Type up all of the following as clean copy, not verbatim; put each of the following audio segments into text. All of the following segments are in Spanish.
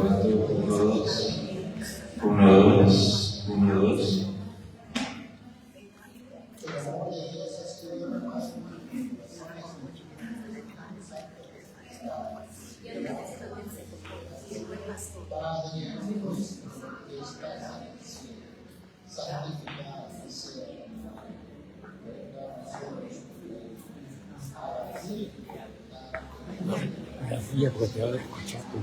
Probando, 1, 2, 1, 2. Iya, porque te va a escuchar tú.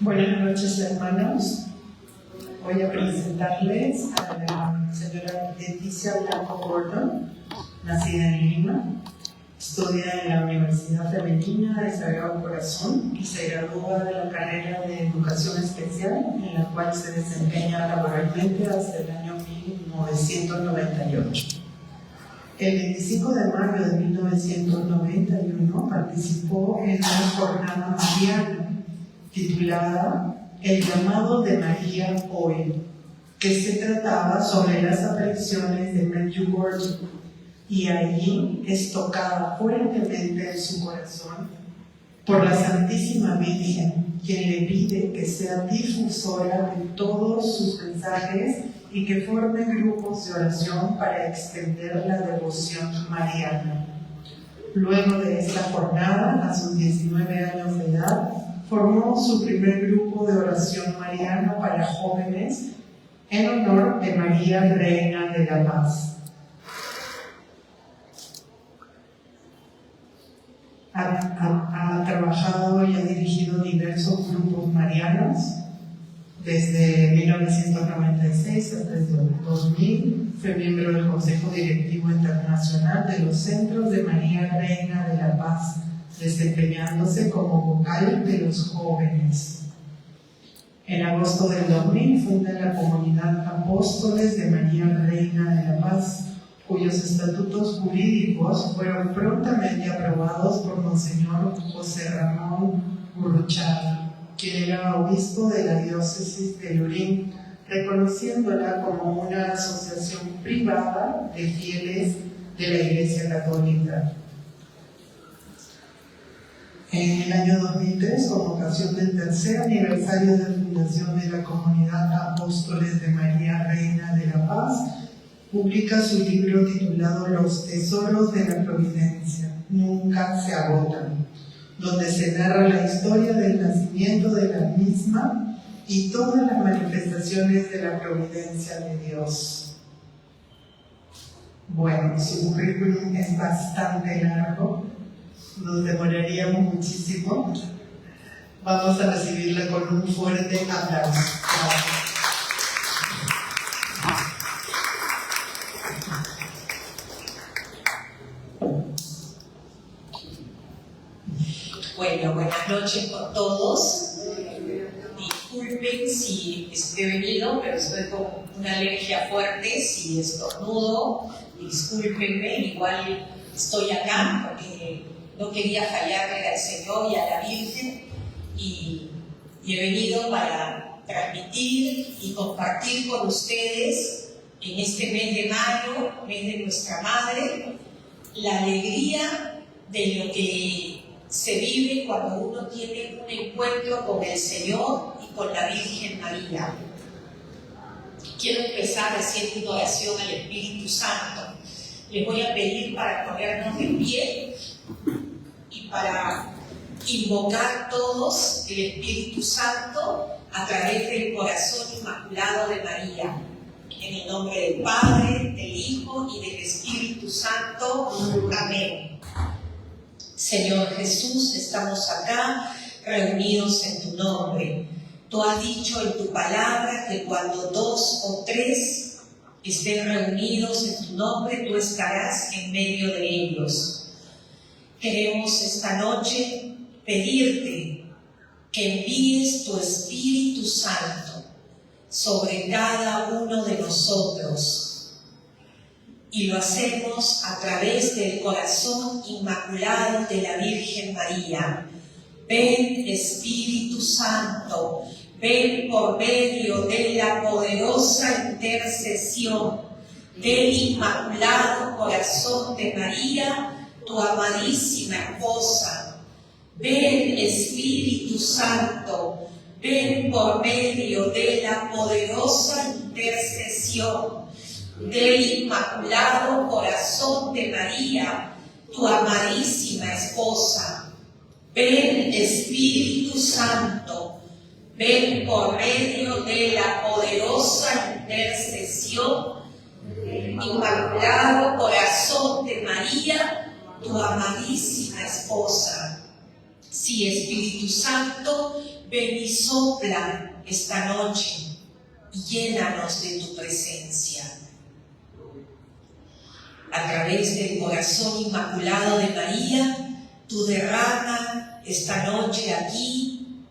Buenas noches, hermanos. Voy a presentarles a la señora Leticia Blanco Gordon, nacida en Lima. Estudia en la Universidad Femenina de Sagrado Corazón y se gradúa de la carrera de Educación Especial, en la cual se desempeña laboralmente hasta el año 1998. El 25 de mayo de 1991 participó en una jornada mariana titulada El llamado de María hoy, que se trataba sobre las apariciones de Medjugorje, y allí es tocada fuertemente en su corazón por la Santísima Virgen, quien le pide que sea difusora de todos sus mensajes y que forme grupos de oración para extender la devoción mariana. Luego de esta jornada, a sus 19 años de edad, formó su primer grupo de oración mariana para jóvenes en honor de María Reina de la Paz. Ha trabajado y ha dirigido diversos grupos marianos Desde 1996 hasta el 2000 fue miembro del Consejo Directivo Internacional de los Centros de María Reina de la Paz, desempeñándose como vocal de los jóvenes. En agosto del 2000 funda la Comunidad Apóstoles de María Reina de la Paz, cuyos estatutos jurídicos fueron prontamente aprobados por Monseñor José Ramón Gurruchaga, quien era obispo de la diócesis de Lurín, reconociéndola como una asociación privada de fieles de la Iglesia Católica. En el año 2003, con ocasión del tercer aniversario de fundación de la Comunidad Apóstoles de María Reina de la Paz, publica su libro titulado Los Tesoros de la Providencia, nunca se agotan, donde se narra la historia del nacimiento de la misma y todas las manifestaciones de la providencia de Dios. Bueno, su currículum es bastante largo, nos demoraríamos muchísimo. Vamos a recibirla con un fuerte aplauso. Bueno, buenas noches con todos. Disculpen si estoy venido, pero estoy con una alergia fuerte. Si estornudo, discúlpenme. Igual estoy acá porque no quería fallarle al Señor y a la Virgen. Y he venido para transmitir y compartir con ustedes en este mes de mayo, mes de nuestra Madre, la alegría de lo que se vive cuando uno tiene un encuentro con el Señor y con la Virgen María. Quiero empezar haciendo una oración al Espíritu Santo. Les voy a pedir para ponernos de pie y para invocar todos el Espíritu Santo a través del corazón inmaculado de María. En el nombre del Padre, del Hijo y del Espíritu Santo. Amén. Señor Jesús, estamos acá reunidos en tu nombre. Tú has dicho en tu palabra que cuando 2 o 3 estén reunidos en tu nombre, tú estarás en medio de ellos. Queremos esta noche pedirte que envíes tu Espíritu Santo sobre cada uno de nosotros. Y lo hacemos a través del corazón inmaculado de la Virgen María. Ven, Espíritu Santo, ven por medio de la poderosa intercesión del Inmaculado Corazón de María, tu amadísima esposa. Ven, Espíritu Santo, ven por medio de la poderosa intercesión del Inmaculado Corazón de María, tu amadísima esposa. Ven, Espíritu Santo, ven por medio de la poderosa intercesión del Inmaculado Corazón de María, tu amadísima esposa. Sí, Espíritu Santo, ven y sopla esta noche y llénanos de tu presencia. A través del corazón inmaculado de María, tú derrama esta noche aquí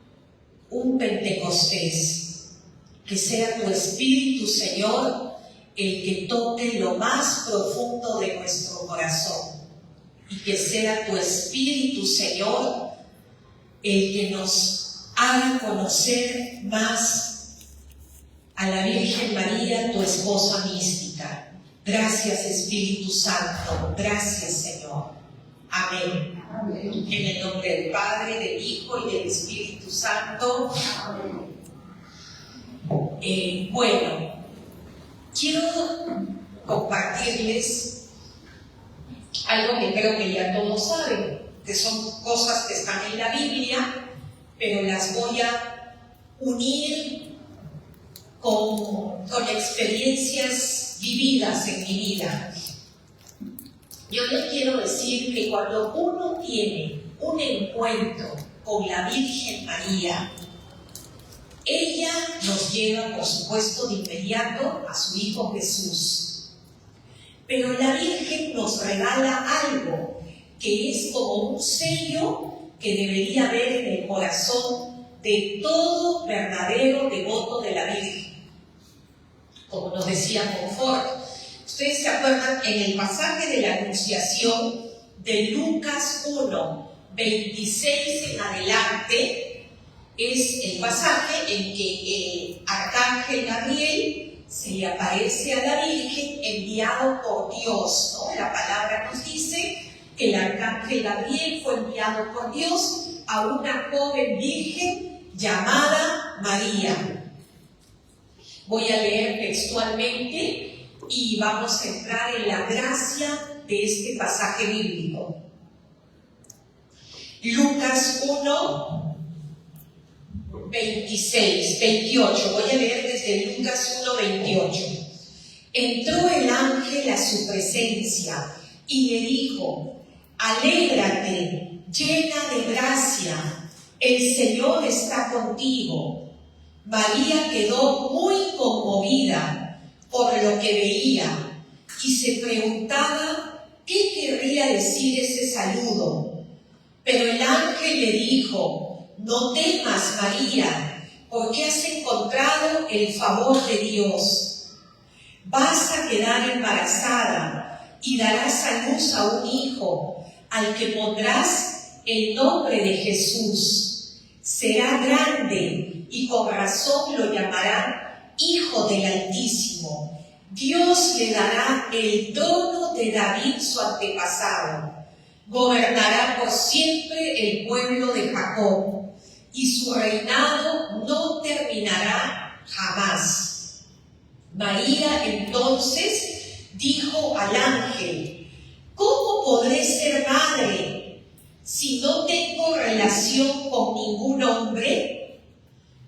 un Pentecostés. Que sea tu Espíritu, Señor, el que toque lo más profundo de nuestro corazón. Y que sea tu Espíritu, Señor, el que nos haga conocer más a la Virgen María, tu esposa mística. Gracias, Espíritu Santo. Gracias, Señor. Amén. Amén. En el nombre del Padre, del Hijo y del Espíritu Santo. Bueno, quiero compartirles algo que creo que ya todos saben, que son cosas que están en la Biblia, pero las voy a unir con experiencias vividas en mi vida. Yo les quiero decir que cuando uno tiene un encuentro con la Virgen María, ella nos nos lleva, por supuesto, de inmediato a su Hijo Jesús. Pero la Virgen nos regala algo que es como un sello que debería haber en el corazón de todo verdadero devoto de la Virgen. Como nos decía Montfort, ustedes se acuerdan en el pasaje de la Anunciación de Lucas 1, 26 en adelante, es el pasaje en que el arcángel Gabriel se le aparece a la Virgen enviado por Dios, ¿no? La palabra nos dice que el arcángel Gabriel fue enviado por Dios a una joven virgen llamada María. Voy a leer textualmente y vamos a entrar en la gracia de este pasaje bíblico. Lucas 1, 28. Voy a leer desde Lucas 1, 28. Entró el ángel a su presencia y le dijo: alégrate, llena de gracia, el Señor está contigo. María quedó muy conmovida por lo que veía y se preguntaba qué querría decir ese saludo. Pero el ángel le dijo: no temas, María, porque has encontrado el favor de Dios. Vas a quedar embarazada y darás a luz a un hijo, al que pondrás el nombre de Jesús. Será grande y con razón lo llamarán Hijo del Altísimo. Dios le dará el trono de David, su antepasado. Gobernará por siempre el pueblo de Jacob, y su reinado no terminará jamás. María entonces dijo al ángel: ¿cómo podré ser madre si no tengo relación con ningún hombre?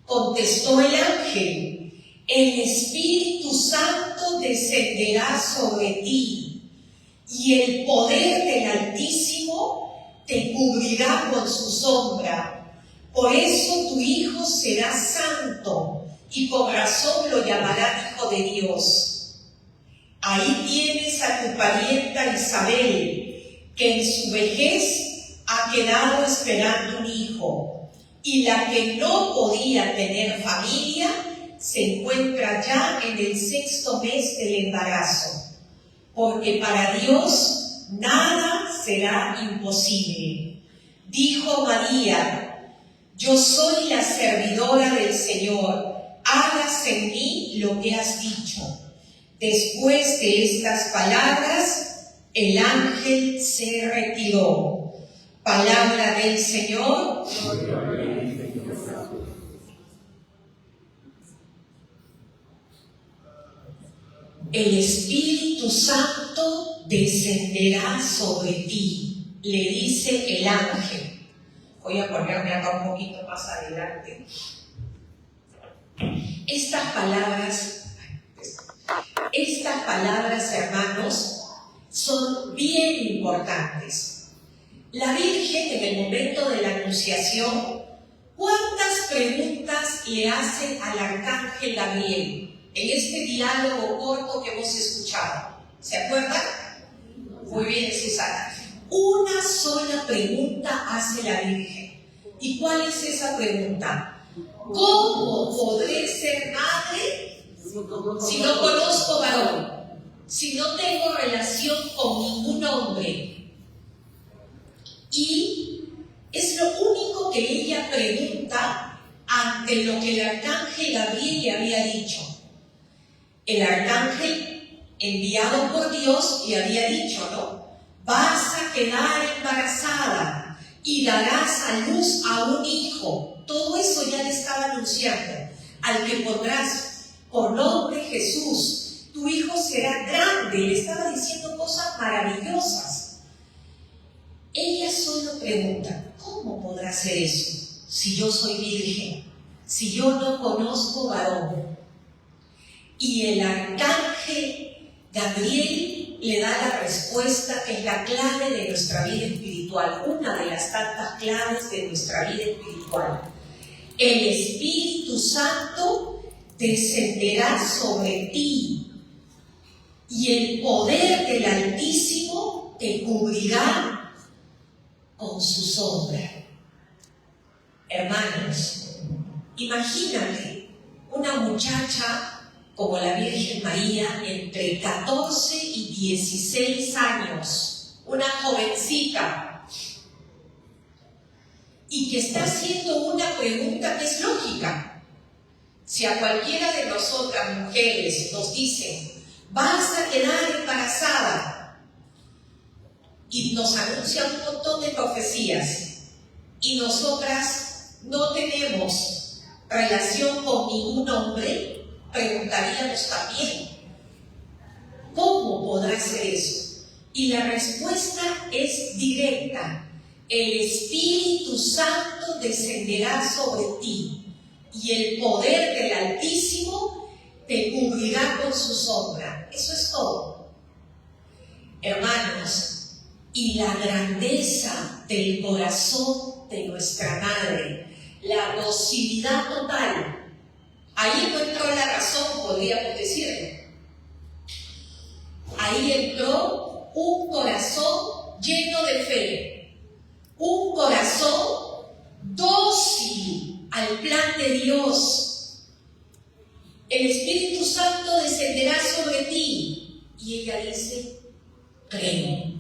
Contestó el ángel: el Espíritu Santo descenderá sobre ti, y el poder del Altísimo te cubrirá con su sombra. Por eso tu hijo será santo, y por razón lo llamarán Hijo de Dios. Ahí tienes a tu parienta Isabel, que en su vejez ha quedado esperando un hijo, y la que no podía tener familia se encuentra ya en el 6º mes del embarazo, porque para Dios nada será imposible. Dijo María: yo soy la servidora del Señor, hágase en mí lo que has dicho. Después de estas palabras, el ángel se retiró. Palabra del Señor. El Espíritu Santo descenderá sobre ti, le dice el ángel. Voy a ponerme acá un poquito más adelante. Estas palabras, hermanos, son bien importantes. La Virgen, en el momento de la Anunciación, ¿cuántas preguntas le hace al arcángel Gabriel en este diálogo corto que hemos escuchado? ¿Se acuerdan? Muy bien, Susana. Una sola pregunta hace la Virgen. ¿Y cuál es esa pregunta? ¿Cómo podré ser madre si no conozco varón? Si no tengo relación con ningún hombre. Y es lo único que ella pregunta ante lo que el arcángel Gabriel le había dicho. El arcángel enviado por Dios le había dicho, ¿no? Vas a quedar embarazada y darás a luz a un hijo. Todo eso ya le estaba anunciando. Al que pondrás por nombre Jesús. Tu hijo será grande. Le estaba diciendo cosas maravillosas. Ella solo pregunta: ¿cómo podrá ser eso si yo soy virgen? Si yo no conozco varón. Y el arcángel Gabriel le da la respuesta que es la clave de nuestra vida espiritual, una de las tantas claves de nuestra vida espiritual. El Espíritu Santo descenderá sobre ti y el poder del Altísimo te cubrirá con su sombra. Hermanos, imagínate una muchacha como la Virgen María entre 14 y 16 años, una jovencita, y que está haciendo una pregunta que es lógica. Si a cualquiera de nosotras mujeres nos dicen, vas a quedar embarazada, y nos anuncian un montón de profecías, y nosotras no tenemos relación con ningún hombre, preguntaríamos también, ¿cómo podrá ser eso? Y la respuesta es directa: el Espíritu Santo descenderá sobre ti y el poder del Altísimo te cubrirá con su sombra. Eso es todo. Hermanos, y la grandeza del corazón de nuestra Madre, la docilidad total, ahí no entró la razón, podríamos decirlo. Ahí entró un corazón lleno de fe, un corazón dócil al plan de Dios. El Espíritu Santo descenderá sobre ti. Y ella dice, creo.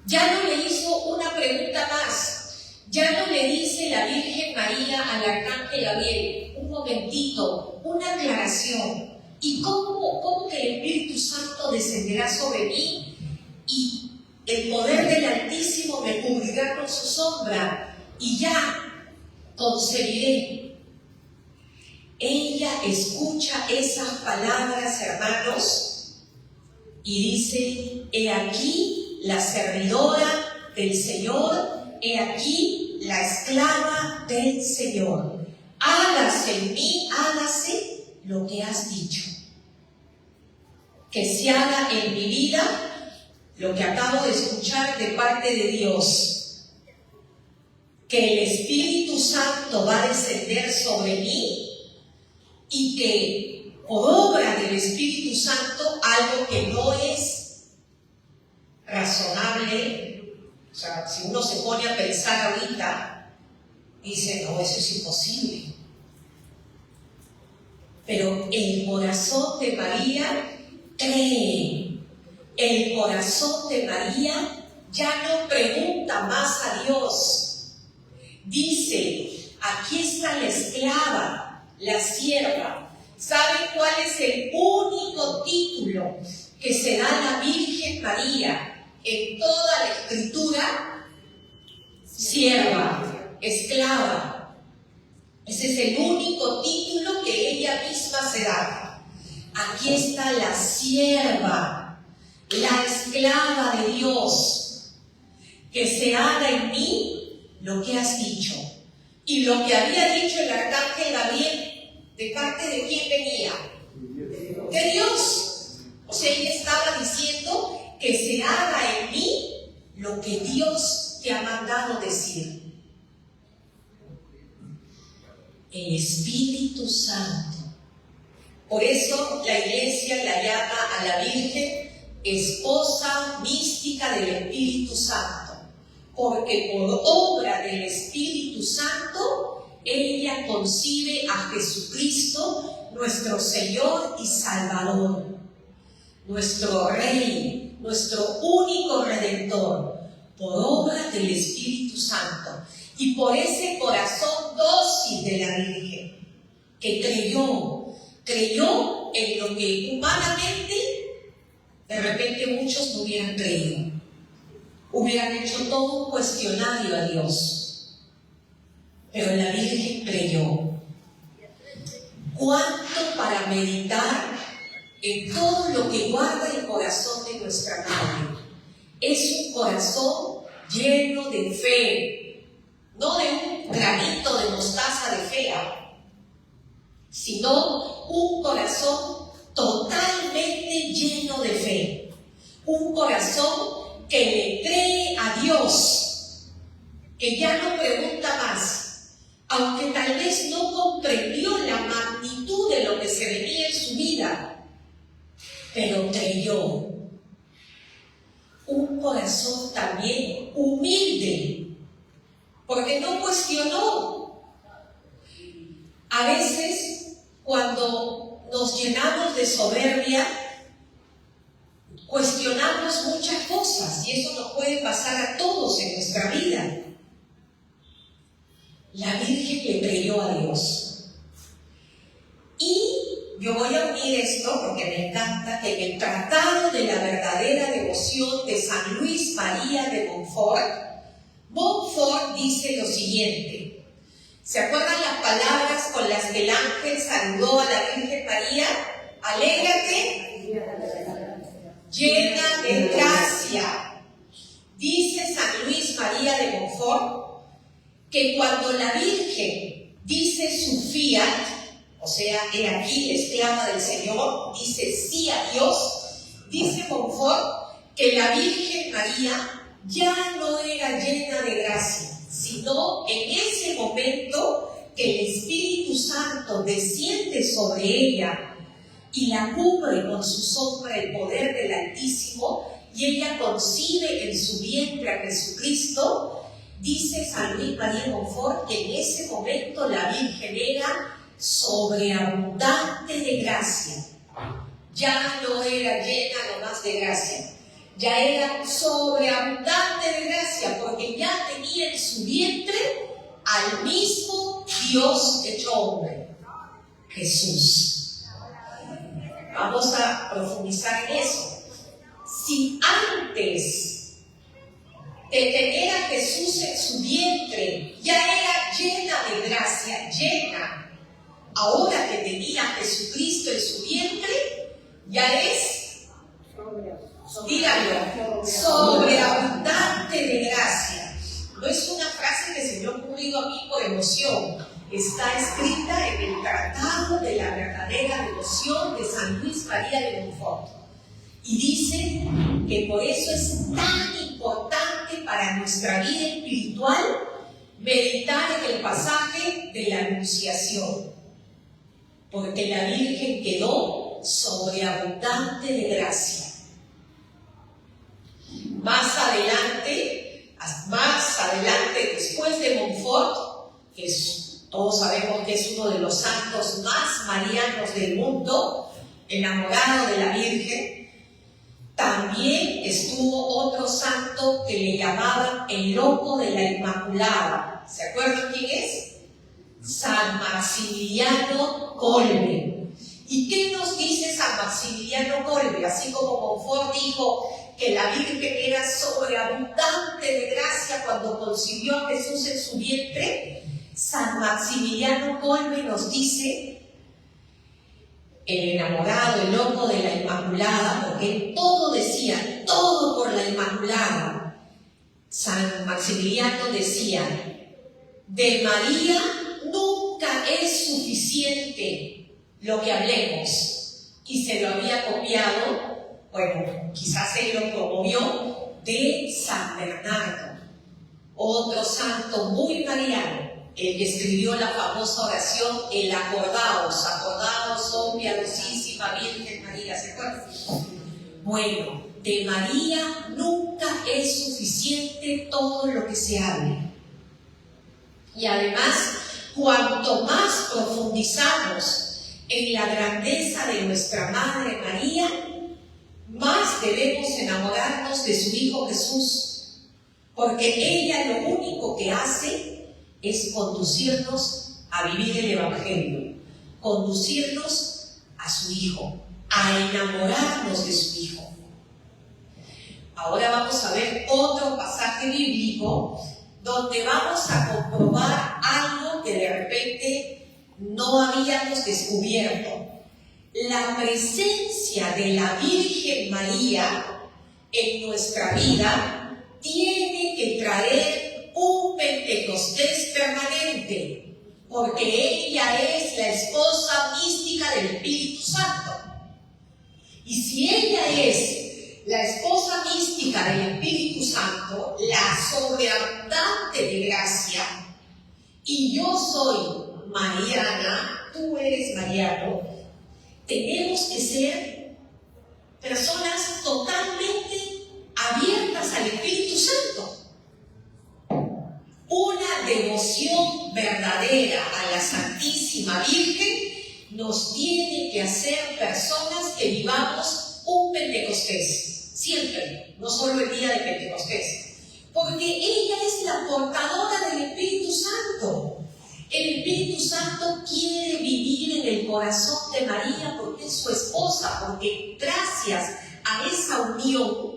Ya no le hizo una pregunta más. Ya no le dice la Virgen María al Arcángel Gabriel, un momentito, una aclaración. ¿Y cómo que el Espíritu Santo descenderá sobre mí y el poder del Altísimo me cubrirá con su sombra y ya concebiré? Ella escucha esas palabras, hermanos, y dice, he aquí la servidora del Señor, he aquí la esclava del Señor. Hágase en mí, hágase lo que has dicho. Que se haga en mi vida lo que acabo de escuchar de parte de Dios. Que el Espíritu Santo va a descender sobre mí y que por obra del Espíritu Santo, algo que no es razonable, o sea, si uno se pone a pensar ahorita, dice, no, eso es imposible. Pero el corazón de María cree. El corazón de María ya no pregunta más a Dios. Dice, aquí está la esclava, la sierva. ¿Saben cuál es el único título que se da a la Virgen María en toda la Escritura? Sierva, esclava. Ese es el único título que ella misma se da. Aquí está la sierva, la esclava de Dios, que se haga en mí lo que has dicho. Y lo que había dicho el Arcángel Gabriel, ¿de parte de quién venía? De Dios. O sea, ella estaba diciendo que se haga en mí lo que Dios te ha mandado decir. El Espíritu Santo. Por eso la Iglesia la llama a la Virgen esposa mística del Espíritu Santo, porque por obra del Espíritu Santo ella concibe a Jesucristo, nuestro Señor y Salvador, nuestro Rey, nuestro único Redentor, por obra del Espíritu Santo. Y por ese corazón dócil de la Virgen, que creyó en lo que humanamente de repente muchos no hubieran creído. Hubieran hecho todo un cuestionario a Dios. Pero la Virgen creyó. ¿Cuánto para meditar en todo lo que guarda el corazón de nuestra Madre? Es un corazón lleno de fe. No de un granito de mostaza de fe, sino un corazón totalmente lleno de fe. Un corazón que le cree a Dios, que ya no pregunta más, aunque tal vez no comprendió la magnitud de lo que se pero creyó. Un corazón también humilde, porque no cuestionó. A veces, cuando nos llenamos de soberbia, cuestionamos muchas cosas, y eso nos puede pasar a todos en nuestra vida. La Virgen le creyó a Dios. Y yo voy a unir esto porque me encanta que en el Tratado de la Verdadera Devoción de San Luis María de Montfort dice lo siguiente. ¿Se acuerdan las palabras con las que el ángel saludó a la Virgen María? Alégrate, llena de gracia. Dice San Luis María de Montfort que cuando la Virgen dice su fiat, o sea, he aquí la esclava del Señor, dice sí a Dios, dice Montfort que la Virgen María ya no era llena de gracia, sino en ese momento que el Espíritu Santo desciende sobre ella y la cubre con su sombra el poder del Altísimo, y ella concibe en su vientre a Jesucristo. Dice San Luis María de Montfort que en ese momento la Virgen era sobreabundante de gracia. Ya no era llena nomás de gracia, ya era sobreabundante de gracia, porque ya tenía en su vientre al mismo Dios hecho hombre, Jesús. Vamos a profundizar en eso. Si antes de tener a Jesús en su vientre ya era llena de gracia, llena, ahora que tenía a Jesucristo en su vientre, ya es, díganlo, sobreabundante de gracia. No es una frase que se me ha ocurrido a mí por emoción, está escrita en el Tratado de la Verdadera Devoción de San Luis María de Montfort. Y dice que por eso es tan importante para nuestra vida espiritual meditar en el pasaje de la Anunciación, porque la Virgen quedó sobreabundante de gracia. Más adelante, después de Montfort, que todos sabemos que es uno de los santos más marianos del mundo, enamorado de la Virgen, también estuvo otro santo que le llamaban el loco de la Inmaculada. ¿Se acuerdan quién es? San Maximiliano Kolbe. ¿Y qué nos dice San Maximiliano Kolbe? Así como Montfort dijo que la Virgen era sobreabundante de gracia cuando concibió a Jesús en su vientre, San Maximiliano Kolbe nos dice: el enamorado, el loco de la Inmaculada, porque todo decía, todo por la Inmaculada. San Maximiliano decía: de María nunca es suficiente lo que hablemos. Y se lo había copiado, bueno, quizás él lo promovió, de San Bernardo, otro santo muy mariano, el que escribió la famosa oración, el acordaos, acordaos, oh piadosísima Virgen María, ¿se acuerdan? Bueno, de María nunca es suficiente todo lo que se hable. Y además, cuanto más profundizamos en la grandeza de nuestra Madre María, más debemos enamorarnos de su Hijo Jesús, porque ella lo único que hace es conducirnos a vivir el Evangelio, conducirnos a su Hijo, a enamorarnos de su Hijo. Ahora vamos a ver otro pasaje bíblico donde vamos a comprobar algo que de repente no habíamos descubierto. La presencia de la Virgen María en nuestra vida tiene que traer un Pentecostés permanente, porque ella es la esposa mística del Espíritu Santo. Y si ella es la esposa mística del Espíritu Santo, la sobreabundante de gracia, y yo soy Mariana, tú eres Mariano, tenemos que ser personas totalmente abiertas al Espíritu Santo. Una devoción verdadera a la Santísima Virgen nos tiene que hacer personas que vivamos un Pentecostés, siempre, no solo el día de Pentecostés, porque ella es la portadora del Espíritu Santo. El Espíritu Santo quiere vivir en el corazón de María porque es su esposa, porque gracias a esa unión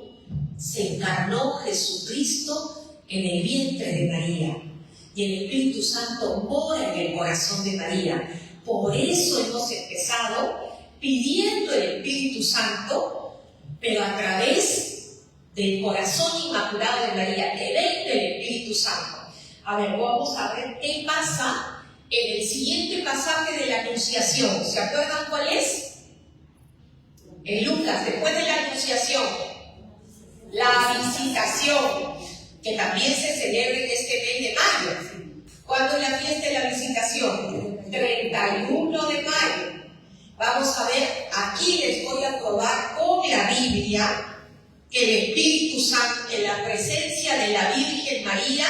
se encarnó Jesucristo en el vientre de María y el Espíritu Santo mora en el corazón de María. Por eso hemos empezado pidiendo el Espíritu Santo, pero a través del corazón inmaculado de María, que venga el Espíritu Santo. A ver, vamos a ver qué pasa en el siguiente pasaje de la Anunciación. ¿Se acuerdan cuál es? En Lucas, después de la Anunciación, la visitación, que también se celebra en este mes de mayo. ¿Cuándo es la fiesta de la visitación? 31 de mayo. Vamos a ver, aquí les voy a probar con la Biblia que el Espíritu Santo, en la presencia de la Virgen María,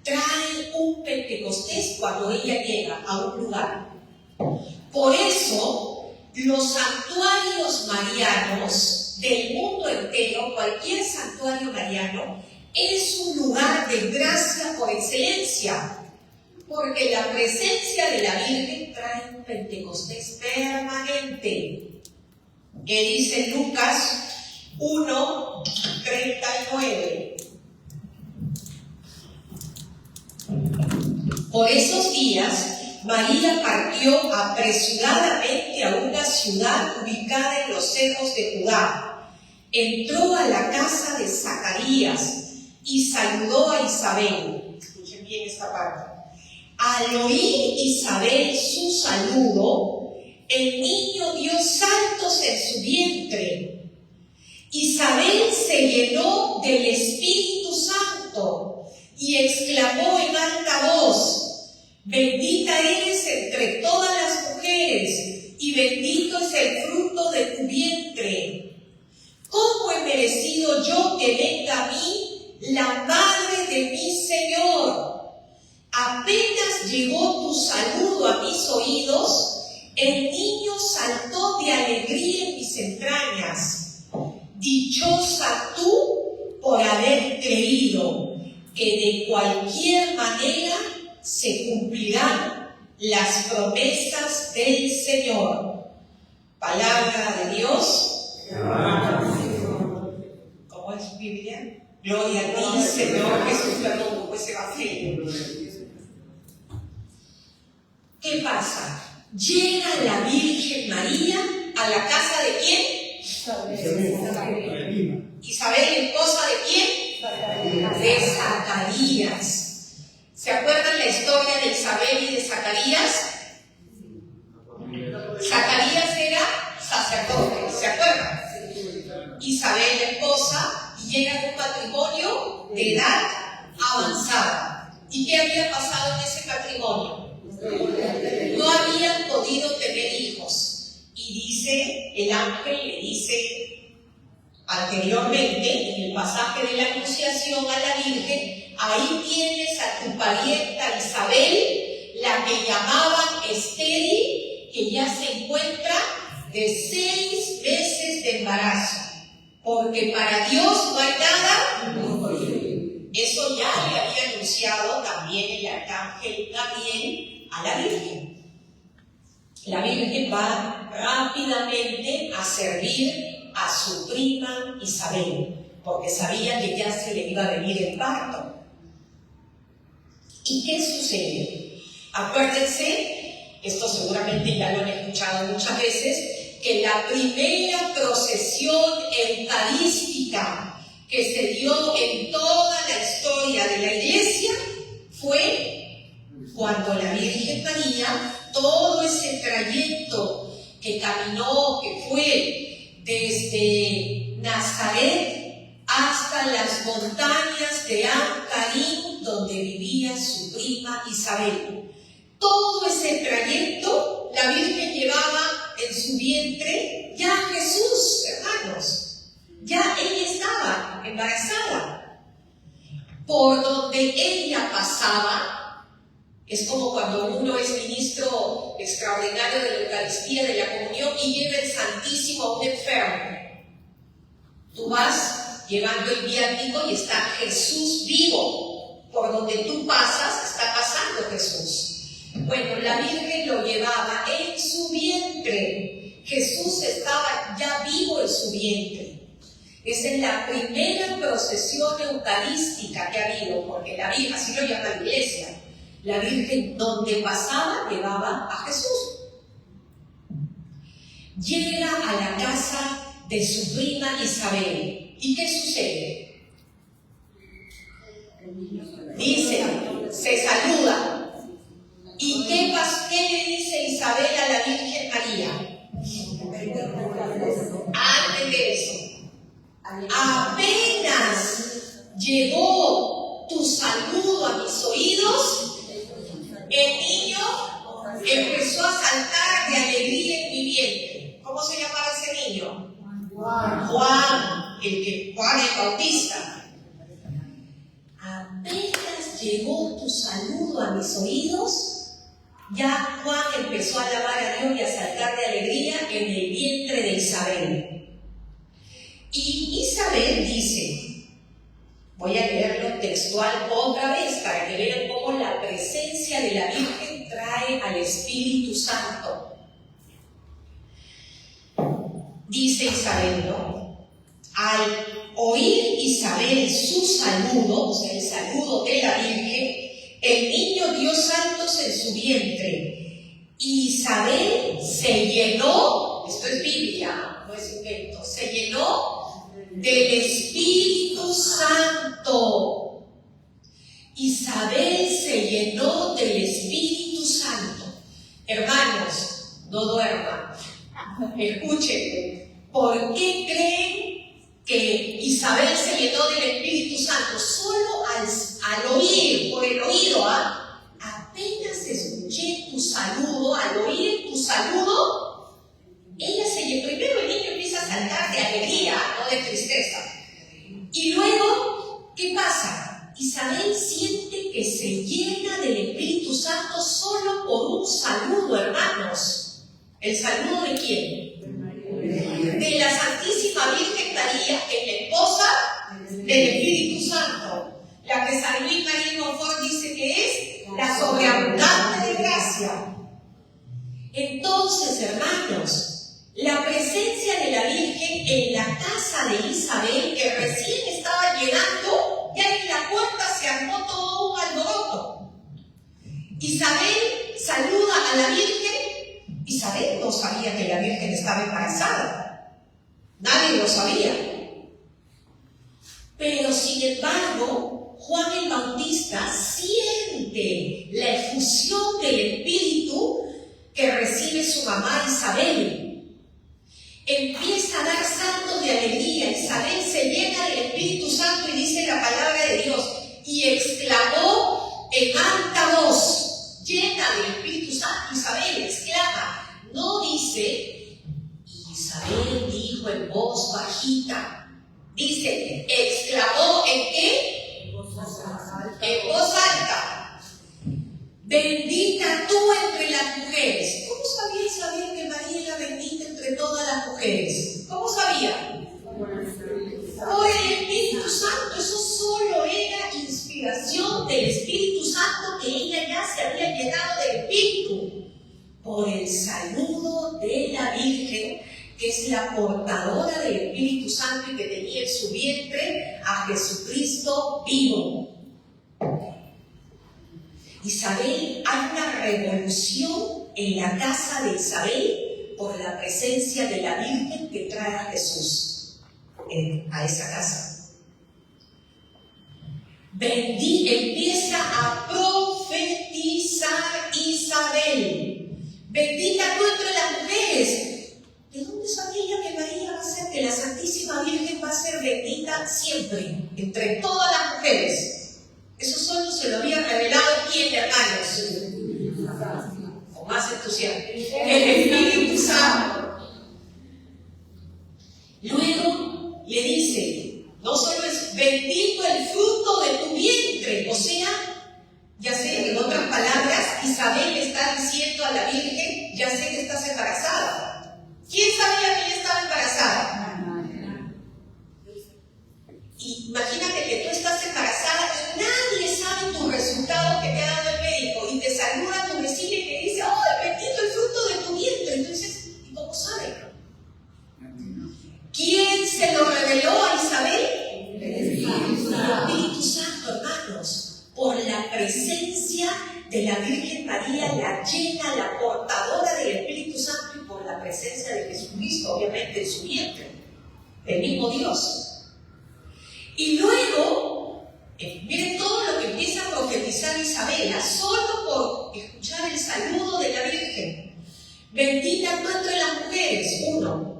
trae un Pentecostés cuando ella llega a un lugar. Por eso, los santuarios marianos del mundo entero, cualquier santuario mariano, es un lugar de gracia por excelencia, porque la presencia de la Virgen trae un Pentecostés permanente. Que dice Lucas 1:39. Por esos días, María partió apresuradamente a una ciudad ubicada en los cerros de Judá. Entró a la casa de Zacarías y saludó a Isabel. Escuchen bien esta parte. Al oír Isabel su saludo, el niño dio saltos en su vientre. Isabel se llenó del Espíritu Santo y exclamó en alta voz: bendita eres entre todas las mujeres y bendito es el fruto de tu vientre. ¿Cómo he merecido yo que venga a mí la madre de mi Señor? Apenas llegó tu saludo a mis oídos, el niño saltó de alegría en mis entrañas. Dichosa tú por haber creído que de cualquier manera se cumplirán las promesas del Señor. Palabra de Dios. ¿Cómo es Biblia? Gloria a ti, Señor Jesús, perdón, como ese evangelio. ¿Qué pasa? Llega la Virgen María a la casa de ¿quién? Isabel, esposa de quién? De Zacarías. ¿Se acuerdan la historia de Isabel y de Zacarías? Zacarías era sacerdote, ¿se acuerdan? Isabel, la esposa, y llega a un matrimonio de edad avanzada. ¿Y qué había pasado en ese matrimonio? No habían podido tener hijos. Y dice, el ángel le dice anteriormente, en el pasaje de la Anunciación a la Virgen: ahí tienes a tu parienta Isabel, la que llamaban estéril, que ya se encuentra de 6 meses de embarazo. Porque para Dios no hay nada imposible. Eso ya le había anunciado también el arcángel Gabriel a la Virgen. La Virgen va rápidamente a servir a su prima Isabel, porque sabía que ya se le iba a venir el parto. ¿Y qué sucede? Acuérdense, esto seguramente ya lo han escuchado muchas veces, que la primera procesión eucarística que se dio en toda la historia de la Iglesia fue cuando la Virgen María, todo ese trayecto que caminó, que fue desde Nazaret hasta las montañas de Ancarín, donde vivía su prima Isabel. Todo ese trayecto la Virgen llevaba en su vientre ya Jesús, hermanos. Ya ella estaba embarazada. Por donde ella pasaba, es como cuando uno es ministro extraordinario de la Eucaristía, de la comunión, y lleva el Santísimo a un enfermo. Tú vas llevando el viático y está Jesús vivo. Por donde tú pasas, está pasando Jesús. Bueno, la Virgen lo llevaba en su vientre. Jesús estaba ya vivo en su vientre. Esa es la primera procesión eucarística que ha habido, porque la Virgen, así lo llama la iglesia, la Virgen donde pasaba llevaba a Jesús. Llega a la casa de su prima Isabel. ¿Y qué sucede? Dice, se saluda. ¿Y qué le dice Isabel a la Virgen María? Antes de eso, apenas llegó tu saludo a mis oídos, el niño empezó a saltar de alegría en mi vientre. ¿Cómo se llamaba ese niño? Juan, Juan el Bautista. Apenas llegó tu saludo a mis oídos, ya Juan empezó a alabar a Dios y a saltar de alegría en el vientre de Isabel. Y Isabel dice, voy a leerlo textual otra vez para que vean cómo la presencia de la Virgen trae al Espíritu Santo. Dice Isabel, ¿no? Al oír Isabel su saludo, o sea, el saludo de la Virgen, el niño dio saltos en su vientre. Isabel se llenó, esto es Biblia, no es invento, se llenó del Espíritu Santo. Isabel se llenó del Espíritu Santo. Hermanos, no duerman. Escuchen, ¿por qué creen que Isabel se llenó del Espíritu Santo? Solo al oír, por el oído, apenas escuché tu saludo, al oír tu saludo, ella se llenó. Primero el niño empieza a saltar de alegría, no de tristeza. Y luego, ¿qué pasa? Isabel siente que se llena del Espíritu Santo solo por un saludo, hermanos. ¿El saludo de quién? De la Santísima Virgen María, que es la esposa del Espíritu Santo. La que San Luis María Monfort dice que es la sobreabundante de gracia. Entonces, hermanos, la presencia de la Virgen en la casa de Isabel, que recién estaba llegando, ya en la puerta se armó todo un alboroto. Isabel saluda a la Virgen. Isabel no sabía que la Virgen estaba embarazada. Nadie lo sabía. Pero sin embargo, Juan el Bautista siente la efusión del Espíritu que recibe su mamá Isabel. Empieza a dar saltos de alegría. Isabel se llena del Espíritu Santo y dice la palabra de Dios. Y exclamó en alta voz, llena del Espíritu Santo, Isabel exclama. No dice, Isabel dijo en voz bajita. Dice, exclamó ¿en qué? En voz alta. Bendita tú entre las mujeres. ¿Cómo sabía Isabel que María era bendita entre todas las mujeres? ¿Cómo sabía? Por el Espíritu Santo. Eso solo era inspiración del Espíritu Santo, que ella ya se había llenado del Espíritu. Por el saludo de la Virgen, que es la portadora del Espíritu Santo y que tenía en su vientre a Jesucristo vivo. Isabel, hay una revolución en la casa de Isabel por la presencia de la Virgen que trae a Jesús a esa casa. Empieza a profetizar Isabel. Bendita tú entre las mujeres. ¿De dónde sabía ella que María va a ser, que la Santísima Virgen va a ser bendita siempre, entre todas las mujeres? Eso solo se lo había revelado ¿quién, hermanos? Con más entusiasmo. El Espíritu Santo. María, la llena, la portadora del Espíritu Santo y por la presencia de Jesucristo, obviamente en su vientre, el mismo Dios. Y luego, miren todo lo que empieza a profetizar Isabela, solo por escuchar el saludo de la Virgen. Bendita tú entre las mujeres, 1.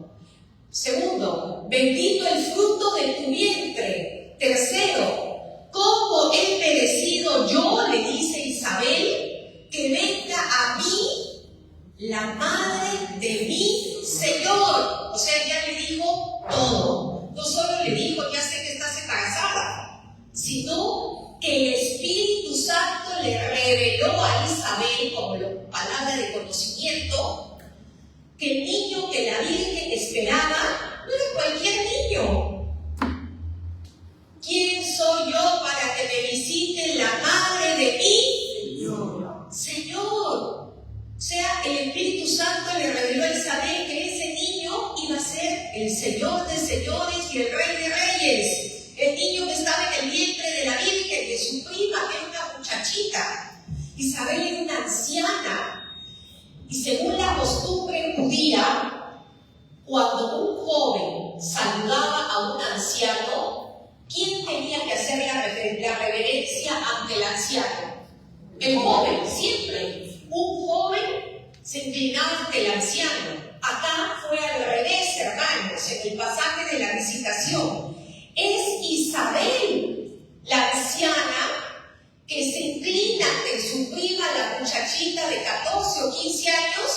Segundo, bendito el fruto de tu vientre. Tercero, ¿cómo he merecido yo, le dice Isabel, que venga a mí la madre de mi Señor? O sea, ya le dijo todo. No solo le dijo, ya sé que estás embarazada, sino que el Espíritu Santo le reveló a Isabel, como palabra de conocimiento, que el niño que la Virgen esperaba no era cualquier niño. ¿Quién soy yo para que me visite la madre de mi Señor? O sea, el Espíritu Santo le reveló a Isabel que ese niño iba a ser el Señor de señores y el Rey de reyes. El niño que estaba en el vientre de la Virgen, de su prima, que era una muchachita. Isabel era una anciana. Y según la costumbre judía, cuando un joven saludaba a un anciano, ¿quién tenía que hacer la reverencia ante el anciano? El joven, siempre. Un joven se inclinaba ante el anciano. Acá fue al revés, hermanos, en el pasaje de la visitación. Es Isabel, la anciana, que se inclina ante su prima, la muchachita de 14 o 15 años,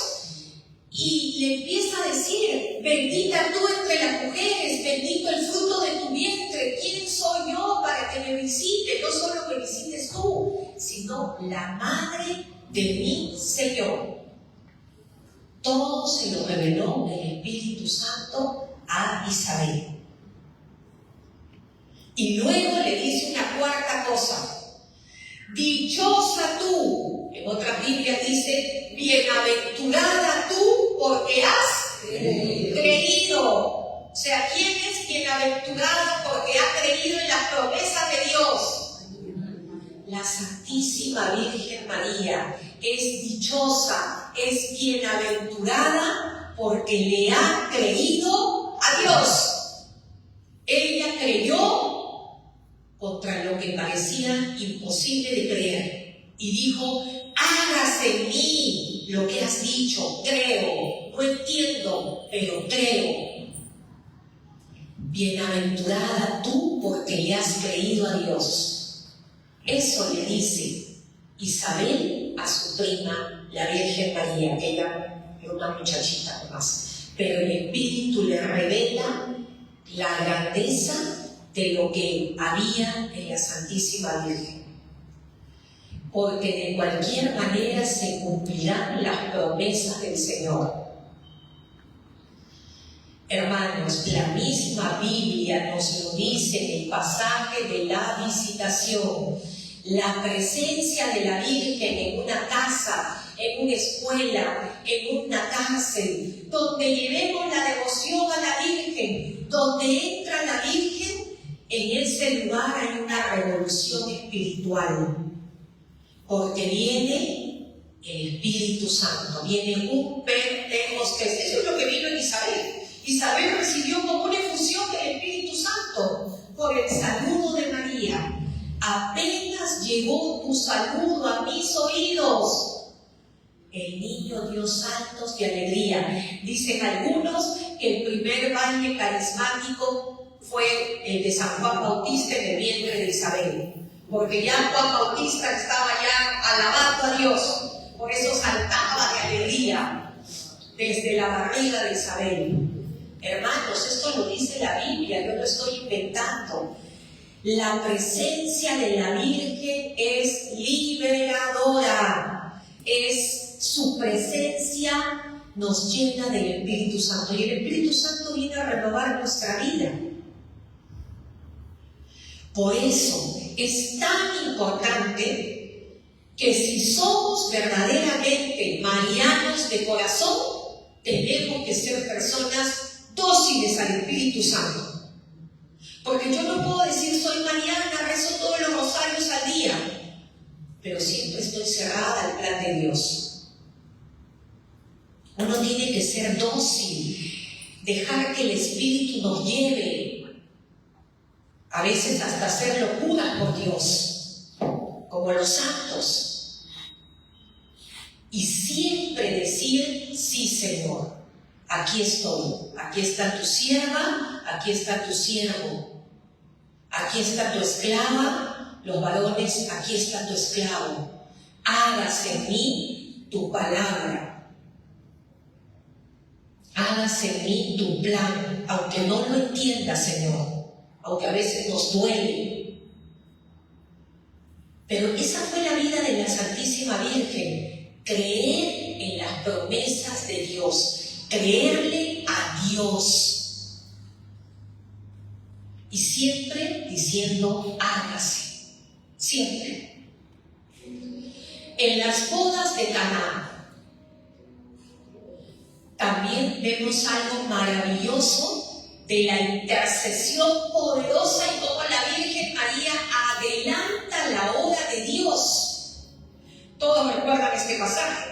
y le empieza a decir: bendita tú entre las mujeres, bendito el fruto de tu vientre. ¿Quién soy yo para que me visite? No solo me visites tú, sino la madre de mi Señor. Todo se lo reveló el Espíritu Santo a Isabel. Y luego le dice una cuarta cosa: dichosa tú. En otras Biblias dice: bienaventurada tú porque has creído. O sea, ¿quién es bienaventurado porque ha creído en las promesas de Dios? La Santísima Virgen María es dichosa, es bienaventurada porque le ha creído a Dios. Ella creyó contra lo que parecía imposible de creer, y dijo: hágase en mí lo que has dicho. Creo, no entiendo, pero creo. Bienaventurada tú porque le has creído a Dios. Eso le dice Isabel a su prima, la Virgen María, que ella era una muchachita nomás, pero el Espíritu le revela la grandeza de lo que había en la Santísima Virgen, porque de cualquier manera se cumplirán las promesas del Señor. Hermanos, la misma Biblia nos lo dice en el pasaje de la visitación. La presencia de la Virgen en una casa, en una escuela, en una cárcel, donde llevemos la devoción a la Virgen, donde entra la Virgen, en ese lugar hay una revolución espiritual, porque viene el Espíritu Santo, viene un Pentecostés. Eso es lo que vino en Isabel. Isabel recibió como una efusión del Espíritu Santo por el saludo de María. Apenas llegó tu saludo a mis oídos, el niño dio saltos de alegría. Dicen algunos que el primer baile carismático fue el de San Juan Bautista en el vientre de Isabel, porque ya Juan Bautista estaba ya alabando a Dios, por eso saltaba de alegría desde la barriga de Isabel. Hermanos, esto lo dice la Biblia, yo lo estoy inventando. La presencia de la Virgen es liberadora, su presencia nos llena del Espíritu Santo, y el Espíritu Santo viene a renovar nuestra vida. Por eso es tan importante que si somos verdaderamente marianos de corazón, tenemos que ser personas dóciles al Espíritu Santo. Porque yo no puedo decir soy mariana, rezo todos los rosarios al día, pero siempre estoy cerrada al plan de Dios. Uno tiene que ser dócil, dejar que el Espíritu nos lleve, a veces hasta hacer locuras por Dios, como los santos, y siempre decir: sí, Señor, aquí estoy, aquí está tu sierva, aquí está tu siervo, aquí está tu esclava, los varones, aquí está tu esclavo, hágase en mí tu palabra. Hágase en mí tu plan, aunque no lo entienda, Señor, aunque a veces nos duele. Pero esa fue la vida de la Santísima Virgen: creer en las promesas de Dios, creerle a Dios. Y siempre diciendo: hágase, siempre. En las bodas de Caná también vemos algo maravilloso de la intercesión poderosa y cómo la Virgen María adelanta la obra de Dios. Todos recuerdan este pasaje,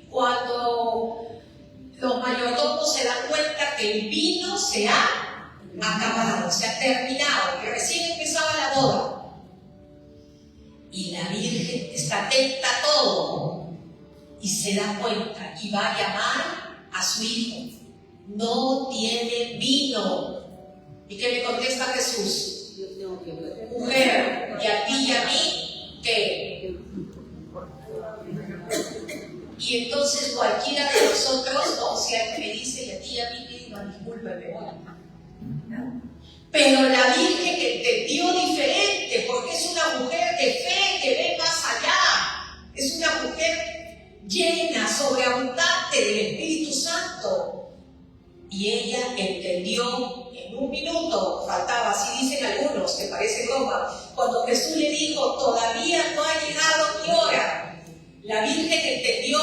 cuando los mayordomos se dan cuenta que el vino se ha acabado, se ha terminado, que recién empezaba la boda. Y la Virgen está atenta a todo y se da cuenta y va a llamar a su hijo. No tiene vino. ¿Y qué le contesta Jesús? Mujer, y a ti y a mí, ¿qué? Y entonces cualquiera de nosotros, o sea, que me dice: y a ti y a mí, que digo: discúlpeme, pero la Virgen entendió diferente, porque es una mujer de fe que ve más allá, es una mujer llena, sobreabundante del Espíritu Santo. Y ella entendió en un minuto, faltaba, así dicen algunos, que parece broma, cuando Jesús le dijo: todavía no ha llegado mi hora. La Virgen entendió,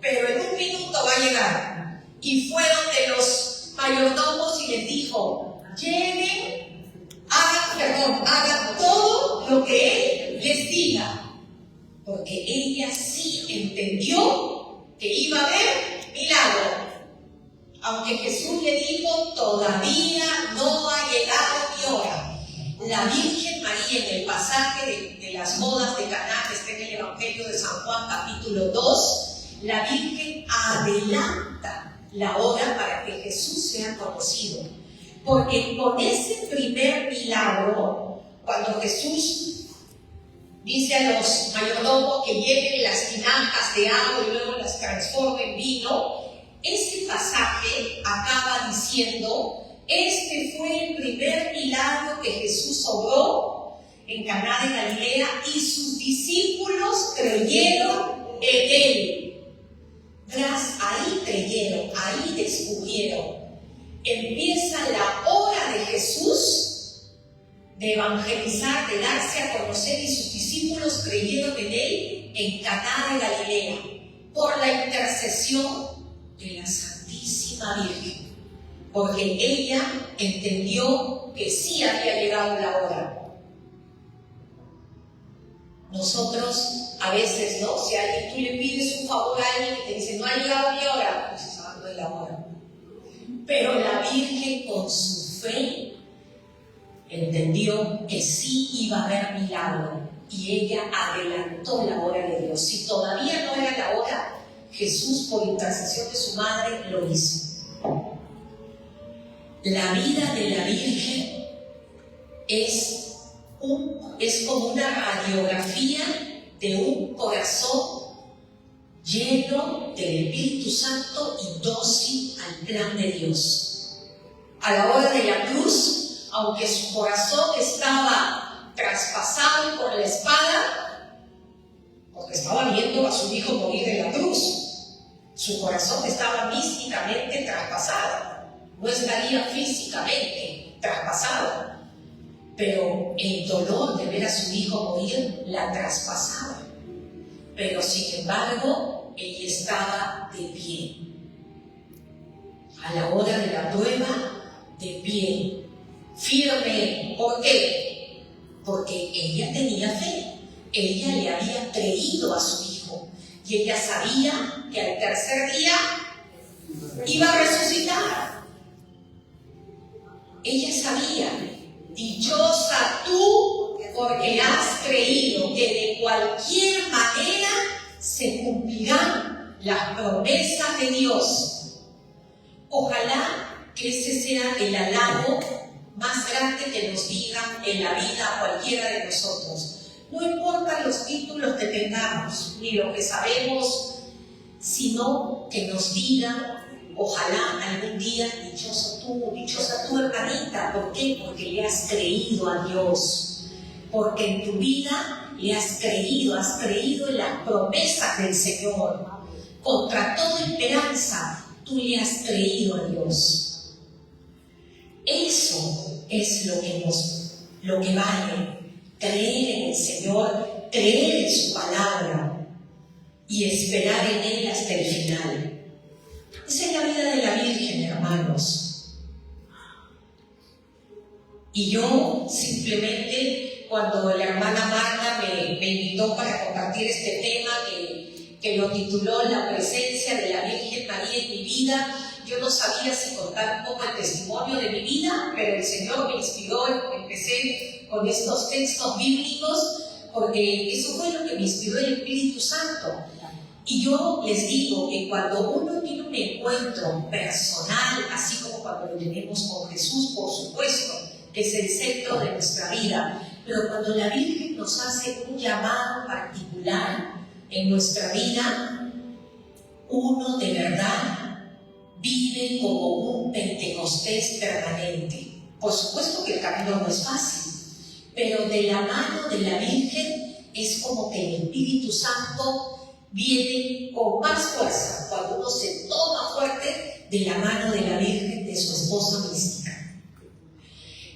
pero en un minuto va a llegar. Y fue donde los mayordomos y les dijo: lleven, hagan todo lo que Él les diga. Porque ella sí entendió que iba a haber milagro. Aunque Jesús le dijo: todavía no ha llegado mi hora. La Virgen María, en el pasaje de las bodas de Caná, que está en el Evangelio de San Juan, capítulo 2, la Virgen adelanta la hora para que Jesús sea conocido. Porque con ese primer milagro, cuando Jesús dice a los mayordomos que lleven las tinajas de agua y luego las transformen en vino, ese pasaje acaba diciendo: este fue el primer milagro que Jesús obró en Caná de Galilea y sus discípulos creyeron en Él. Ahí creyeron, ahí descubrieron. Empieza la hora de Jesús de evangelizar, de darse a conocer, y sus discípulos creyeron en Él en Caná de Galilea por la intercesión de la Santísima Virgen, porque ella entendió que sí había llegado la hora. Nosotros a veces, ¿no? Si alguien, tú le pides un favor a alguien y te dice: no ha llegado mi hora, pues no es la hora. Pero la Virgen, con su fe, entendió que sí iba a haber milagro, y ella adelantó la hora de Dios. Si todavía no era la hora, Jesús, por intercesión de su madre, lo hizo. La vida de la Virgen es como una radiografía de un corazón lleno del Espíritu Santo y dócil al plan de Dios. A la hora de la cruz, aunque su corazón estaba traspasado por la espada, porque estaba viendo a su hijo morir en la cruz, su corazón estaba místicamente traspasado, no estaría físicamente traspasado, pero el dolor de ver a su hijo morir la traspasaba. Pero sin embargo, ella estaba de pie. A la hora de la prueba, de pie, firme. ¿Por qué? Porque ella tenía fe. ella le había creído a su hijo y ella sabía que al tercer día iba a resucitar. Ella sabía, dichosa tú porque has creído que de cualquier manera se cumplirán las promesas de Dios. Ojalá que ese sea el halago más grande que nos digan en la vida a cualquiera de nosotros. No importa los títulos que tengamos, ni lo que sabemos, sino que nos digan, ojalá algún día, dichosa tú hermanita. ¿Por qué? Porque le has creído a Dios. Porque en tu vida le has creído en las promesas del Señor. Contra toda esperanza, tú le has creído a Dios. Eso es lo que vale. Creer en el Señor, creer en su palabra y esperar en Él hasta el final. Esa es la vida de la Virgen, hermanos. Y yo simplemente, cuando la hermana Marta me invitó para compartir este tema que lo tituló La presencia de la Virgen María en mi vida, yo no sabía si contar un poco el testimonio de mi vida, pero el Señor me inspiró, empecé con estos textos bíblicos, porque eso fue lo que me inspiró el Espíritu Santo. Y yo les digo que cuando uno tiene un encuentro personal, así como cuando lo tenemos con Jesús, por supuesto, que es el centro de nuestra vida, pero cuando la Virgen nos hace un llamado particular en nuestra vida, uno de verdad vive como un Pentecostés permanente. Por supuesto que el camino no es fácil, pero de la mano de la Virgen es como que el Espíritu Santo viene con más fuerza cuando uno se toma fuerte de la mano de la Virgen, de su esposa mística.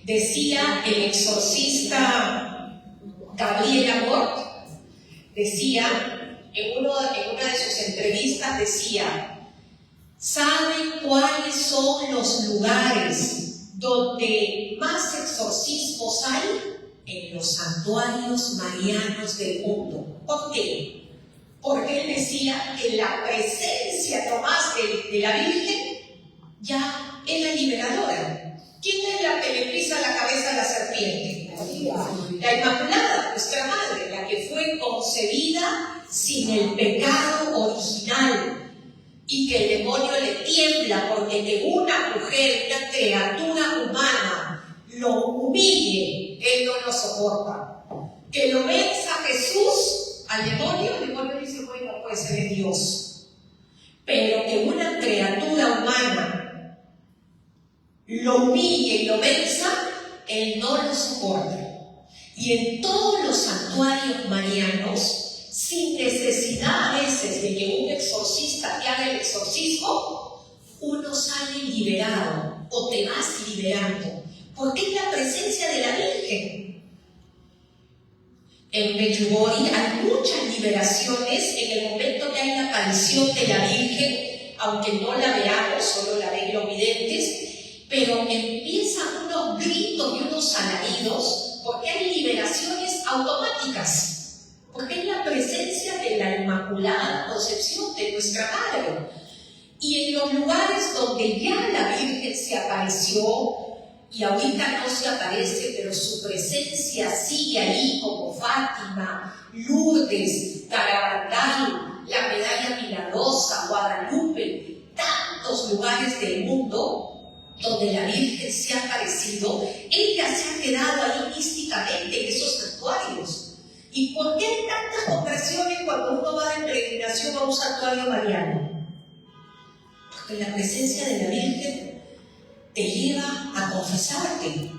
Decía el exorcista Gabriel Amort, decía en una de sus entrevistas, decía: ¿saben cuáles son los lugares donde más exorcismos hay? En los santuarios marianos del mundo. ¿Por qué? Porque él decía que la presencia nomás de la Virgen ya es la liberadora. ¿Quién es la que le pisa la cabeza a la serpiente? La Inmaculada, nuestra Madre, la que fue concebida sin el pecado original, y que el demonio le tiembla porque que una mujer, una criatura humana, lo humille, él no lo soporta. Que lo venza Jesús al demonio, el demonio dice: bueno, puede ser de Dios. Pero que una criatura humana lo humille y lo venza, él no lo soporta. Y en todos los santuarios marianos, sin necesidad a veces de que un exorcista te haga el exorcismo, uno sale liberado o te vas liberando, porque es la presencia de la Virgen. En Medjugorje hay muchas liberaciones en el momento que hay la aparición de la Virgen, aunque no la veamos, solo la ven los videntes, pero empiezan unos gritos y unos alaridos, porque hay liberaciones automáticas. Porque es la presencia de la Inmaculada Concepción de nuestra Madre. Y en los lugares donde ya la Virgen se apareció, y ahorita no se aparece, pero su presencia sigue ahí, como Fátima, Lourdes, Garabandal, la Medalla Milagrosa, Guadalupe, tantos lugares del mundo donde la Virgen se ha aparecido, ella se ha quedado ahí místicamente en esos santuarios. ¿Y por qué hay tantas conversiones cuando uno va de peregrinación a un santuario mariano? Porque la presencia de la Virgen te lleva a confesarte.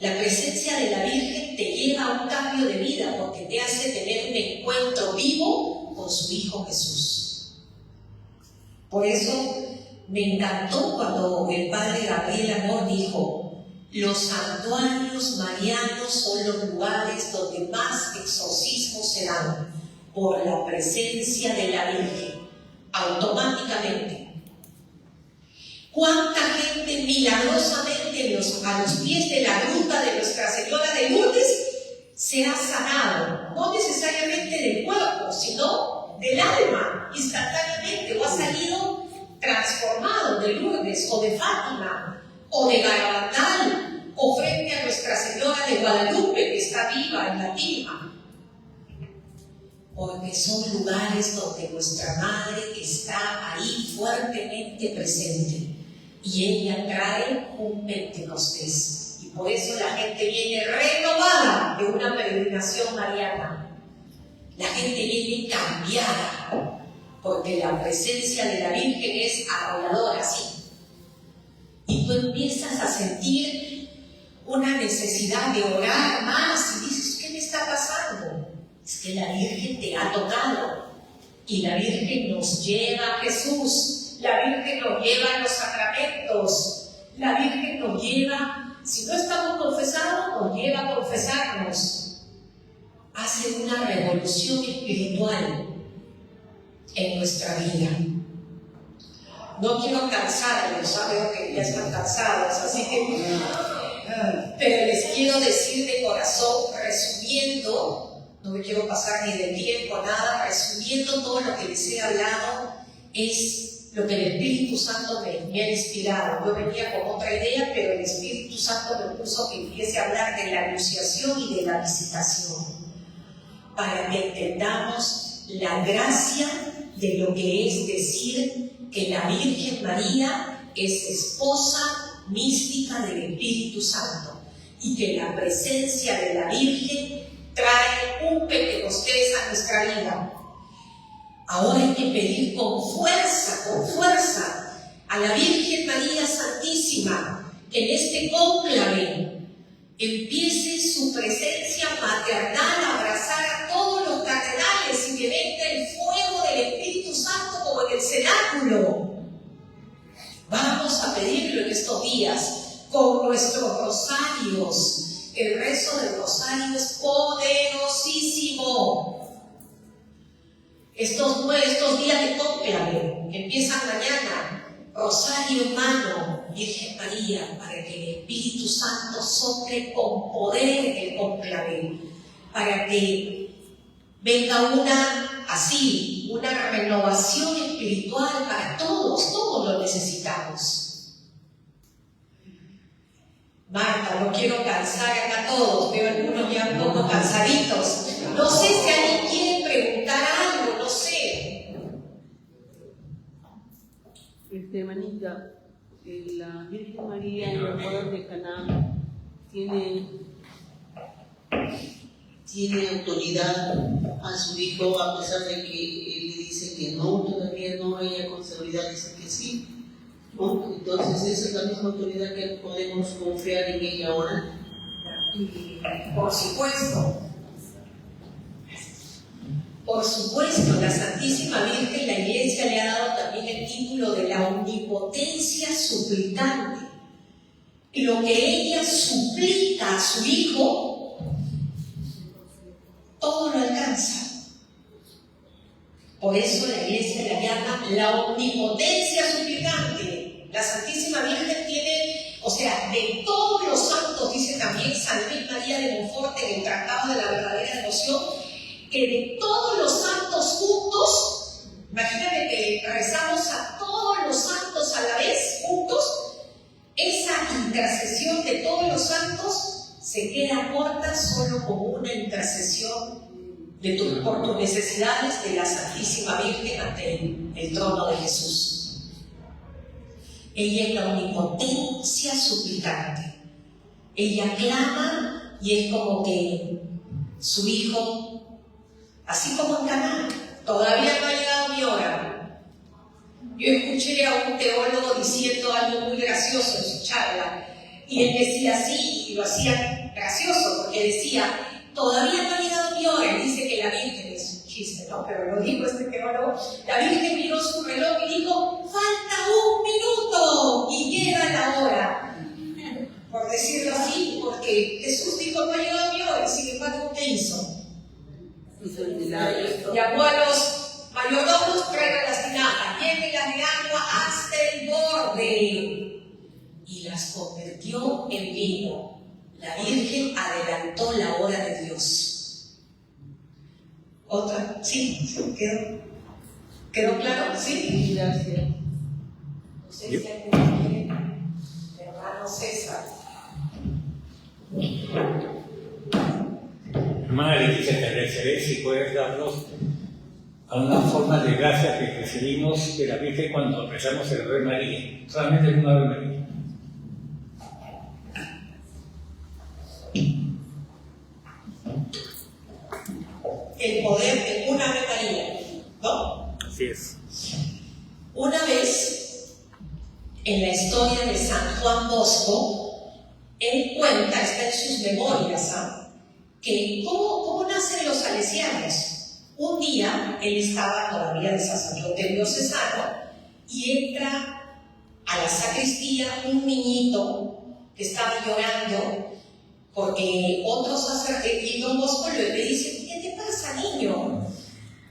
La presencia de la Virgen te lleva a un cambio de vida, porque te hace tener un encuentro vivo con su Hijo Jesús. Por eso me encantó cuando el padre Gabriel Amor dijo: los santuarios marianos son los lugares donde más exorcismos se dan por la presencia de la Virgen, automáticamente. ¿Cuánta gente milagrosamente a los pies de la gruta de Nuestra Señora de Lourdes se ha sanado, no necesariamente del cuerpo, sino del alma, instantáneamente, o ha salido transformado de Lourdes, o de Fátima, o de Garabandal, o frente a Nuestra Señora de Guadalupe, que está viva en la tilma. Porque son lugares donde nuestra Madre está ahí fuertemente presente, y ella trae un Pentecostés. Y por eso la gente viene renovada de una peregrinación mariana. La gente viene cambiada, porque la presencia de la Virgen es arrolladora, sí. Y tú empiezas a sentir una necesidad de orar más y dices, ¿qué me está pasando? Es que la Virgen te ha tocado, y la Virgen nos lleva a Jesús, la Virgen nos lleva a los sacramentos, la Virgen nos lleva, si no estamos confesados, nos lleva a confesarnos. Hace una revolución espiritual en nuestra vida. No quiero cansarlos, veo que ya están cansados, así que... Pero les quiero decir de corazón, resumiendo, no me quiero pasar ni de tiempo, nada, resumiendo todo lo que les he hablado, es lo que el Espíritu Santo me ha inspirado. Yo venía con otra idea, pero el Espíritu Santo me puso que empiece a hablar de la anunciación y de la visitación, para que entendamos la gracia de lo que es decir que la Virgen María es esposa mística del Espíritu Santo, y que la presencia de la Virgen trae un Pentecostés a nuestra vida. Ahora hay que pedir con fuerza a la Virgen María Santísima que en este cónclave empiece su presencia maternal a abrazar a todos los cardenales, y que venga el fuego del Espíritu Santo como en el cenáculo. Vamos a pedirlo en estos días con nuestros rosarios. El rezo del rosario es poderosísimo. Estos días de cónclave que empiezan mañana, rosario en mano, Virgen María, para que el Espíritu Santo sople con poder en el cónclave, para que venga una renovación espiritual para todos lo necesitamos. Marta, no quiero cansar acá a todos, veo algunos ya un poco cansaditos. No sé si alguien quiere preguntar algo, no sé. Manita, la Virgen María en las bodas de Caná tiene autoridad a su hijo, a pesar de que él le dice que no, todavía no, ella con seguridad dice que sí, ¿no? Entonces esa es la misma autoridad que podemos confiar en ella ahora. Por supuesto, la Santísima Virgen, la Iglesia le ha dado también el título de la omnipotencia suplicante. Y lo que ella suplica a su Hijo, todo lo alcanza. Por eso la Iglesia la llama la omnipotencia suplicante. La Santísima Virgen tiene, o sea, de todos los santos, dice también San Luis María de Montfort en el Tratado de la Verdadera Devoción, que de todos los santos juntos, imagínate que rezamos a todos los santos a la vez juntos, esa intercesión de todos los santos se queda corta solo como una intercesión por tus necesidades de la Santísima Virgen ante el trono de Jesús. Ella es la omnipotencia suplicante. Ella clama y es como que su Hijo, así como en Caná, todavía no ha llegado mi hora. Yo escuché a un teólogo diciendo algo muy gracioso en su charla, y él decía así, y lo hacía gracioso, porque decía, todavía no ha llegado mi hora, y dice que la Virgen, es un chiste, ¿no? Pero lo dijo este teólogo, la Virgen miró su reloj y dijo, falta 1 minuto, y llega la hora. Por decirlo así, porque Jesús dijo, no ha llegado mi hora, y sin embargo, ¿qué hizo? Llamó a los mayordomos, traigan las tinajas, llévenlas de agua hasta el borde, y las convirtió en vino. La Virgen adelantó la hora de Dios. ¿Otra? Sí, ¿quedó claro? Sí. Gracias. No sé si alguien quiere, hermano César. Hermana Leticia, te agradeceré si puedes darnos alguna forma de gracia que recibimos de la Virgen cuando rezamos el Ave María. Solamente un Ave María. El poder de una Ave María, ¿no? Así es. Una vez, en la historia de San Juan Bosco, él cuenta, está en sus memorias, que cómo nacen los salesianos. Un día, él estaba todavía de sacerdote diocesano y entra a la sacristía un niñito que estaba llorando porque otro sacerdote, y don Bosco le dice: ¿qué te pasa, niño?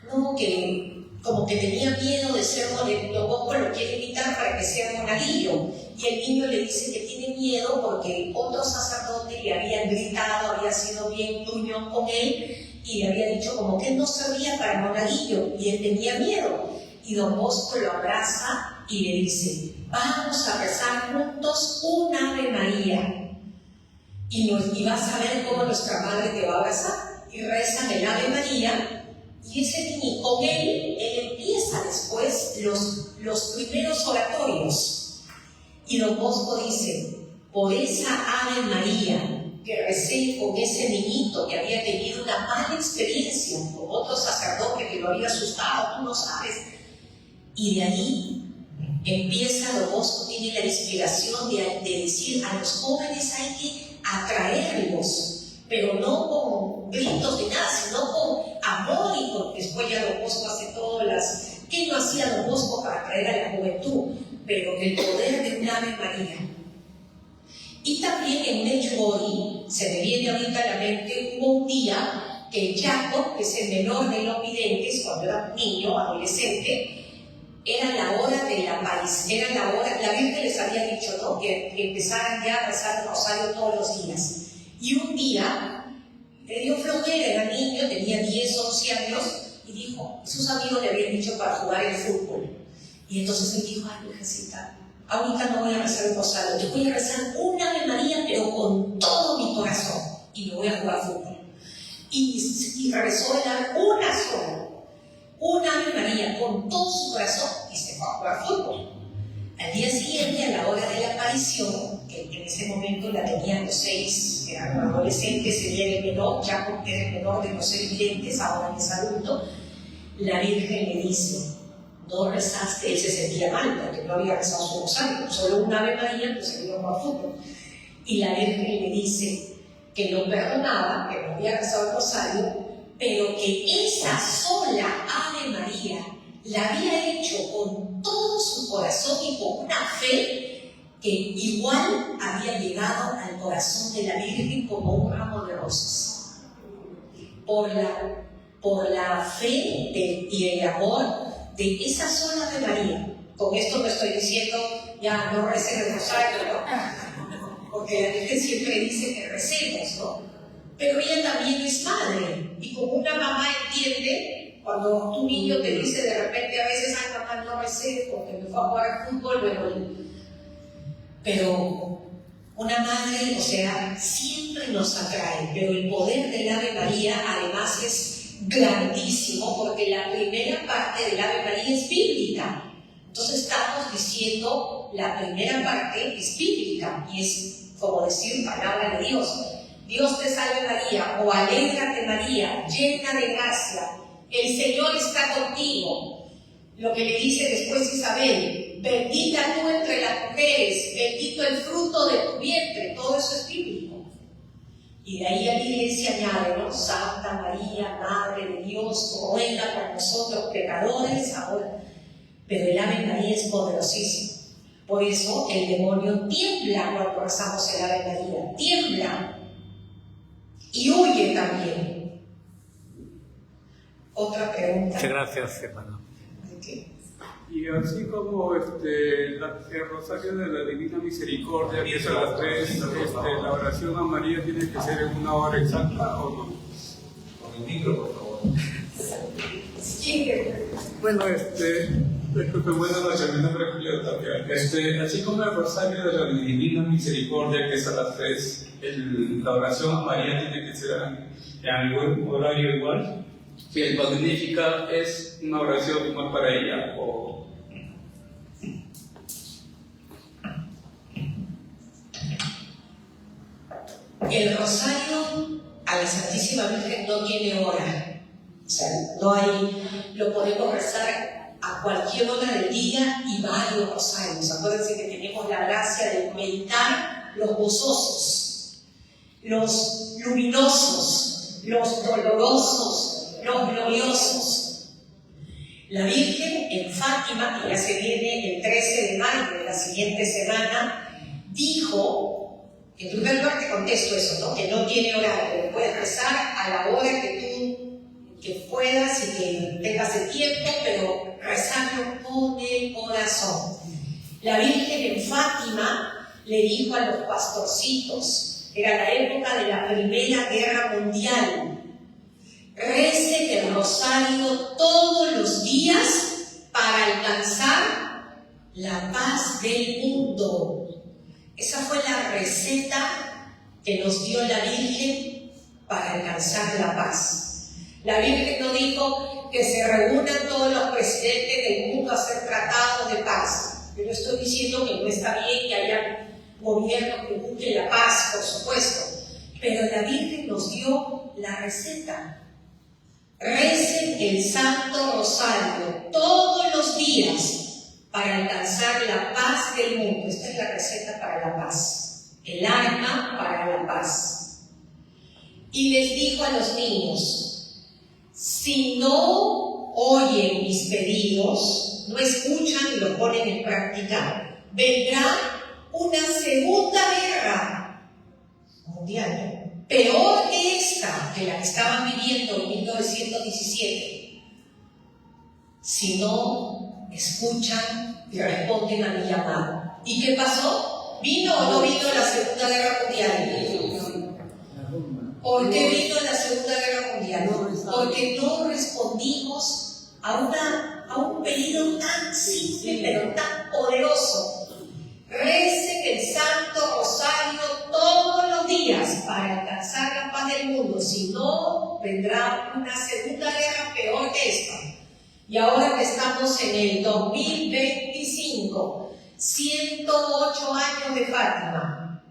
No, que como que tenía miedo de ser monaguillo. Don Bosco lo quiere invitar para que sea monaguillo, y el niño le dice que tiene miedo porque otro sacerdote le había gritado, había sido bien gruñón con él y le había dicho como que él no servía para monaguillo, y él tenía miedo. Y don Bosco lo abraza y le dice: vamos a rezar juntos un Ave María. Y vas a ver cómo nuestra madre te va a abrazar. Y rezan el Ave María, y ese niño, con él empieza después los primeros oratorios. Y don Bosco dice: por esa Ave María que recé con ese niñito que había tenido una mala experiencia con otro sacerdote que lo había asustado, tú no sabes. Y de ahí empieza don Bosco, tiene la inspiración de decir: a los jóvenes hay que atraerlos, pero no con gritos ni nada, sino con amor. Y con, después ya don Bosco hace todas las... ¿Qué no hacía don Bosco para atraer a la juventud? Pero el poder de un Ave María. Y también en Medjugorje, se me viene ahorita a la mente, hubo un día que Jacob, que es el menor de los videntes, cuando era niño, adolescente, era la hora de la aparición, era la hora, la Virgen les había dicho, ¿no?, que empezaran ya a rezar el rosario todos los días. Y un día le dio flojera, era niño, tenía 10, 11 años, y dijo, sus amigos le habían dicho para jugar el fútbol. Y entonces él dijo: ay, Virgencita, ahorita no voy a rezar el rosario, yo voy a rezar un Ave María, pero con todo mi corazón, y me voy a jugar fútbol. Y rezó una sola. Un Ave María con todo su corazón y se fue a jugar fútbol. Al día siguiente, a la hora de la aparición, que en ese momento la tenían los 6, eran adolescentes, él era el menor, Jacob era el menor de los 6 videntes, ahora es adulto, la Virgen le dice: no rezaste. Él se sentía mal porque no había rezado su rosario, solo un Ave María, pues se iba a jugar fútbol. Y la Virgen le dice que lo perdonaba, que no había rezado el rosario, pero que esa sola Ave María la había hecho con todo su corazón y con una fe que igual había llegado al corazón de la Virgen como un ramo de rosas. Por la fe y el amor de esa sola Ave María. Con esto no estoy diciendo ya no recen el rosario, ¿no? Porque la Virgen siempre dice que recemos, ¿no? Pero ella también es madre, y como una mamá entiende, cuando tu niño te dice de repente a veces: ay, mamá, no recé porque me fue a jugar al fútbol, pero una madre, o sea, siempre nos atrae, pero el poder del Ave María además es grandísimo, porque la primera parte del Ave María es bíblica. Entonces estamos diciendo, la primera parte es bíblica, y es como decir palabra de Dios. Dios te salve María, o alégrate María, llena de gracia, el Señor está contigo. Lo que le dice después Isabel: bendita tú entre las mujeres, bendito el fruto de tu vientre. Todo eso es bíblico. Y de ahí la Iglesia añade, ¿no? Santa María, Madre de Dios, ruega por nosotros pecadores ahora. Pero el Ave María es poderosísimo. Por eso el demonio tiembla cuando rezamos el Ave María, tiembla. Y huye también. Otra pregunta. Muchas gracias, hermano. ¿De qué? Y así como el Rosario de la Divina Misericordia, que es a las 3, la oración a María tiene que ser en una hora exacta, ¿o no? Con el micro, por favor. Bueno, disculpe, buenas noches, mi nombre es Julio Tapia. Así como el Rosario de la Divina Misericordia, que es a las 3, la oración a María tiene que ser en algún horario igual. Si el Magnífica es una oración igual para ella, o... El rosario a la Santísima Virgen no tiene hora. O sea, no hay, lo podemos rezar a cualquier hora del día y varios rosarios. Acuérdense que tenemos la gracia de meditar los gozosos, los luminosos, los dolorosos, los gloriosos. La Virgen en Fátima, que ya se viene el 13 de mayo de la siguiente semana, dijo, en primer lugar te contesto eso, ¿no? Que no tiene horario, que puedes rezar a la hora que puedas y que tengas el tiempo, pero rezarlo con el corazón. La Virgen en Fátima le dijo a los pastorcitos, era la época de la Primera Guerra Mundial, recen el rosario todos los días para alcanzar la paz del mundo. Esa fue la receta que nos dio la Virgen para alcanzar la paz. La Virgen no dijo que se reúnan todos los presidentes del mundo a hacer tratados de paz. Yo no estoy diciendo que no está bien que haya gobiernos que busquen la paz, por supuesto, pero la Virgen nos dio la receta. Recen el Santo Rosario todos los días para alcanzar la paz del mundo. Esta es la receta para la paz, el arma para la paz. Y les dijo a los niños, si no oyen mis pedidos, no escuchan y lo ponen en práctica, vendrá una segunda guerra mundial, peor que esta, que la que estaban viviendo en 1917. Si no escuchan y responden a mi llamado. ¿Y qué pasó? ¿Vino o no vino la Segunda Guerra Mundial? ¿Por qué vino la Segunda Guerra Mundial? Porque no respondimos a un pedido tan simple pero tan poderoso. Recen el Santo Rosario todos los días para alcanzar la paz del mundo. Si no, vendrá una segunda guerra peor que esta. Y ahora que estamos en el 2025, 108 años de Fátima.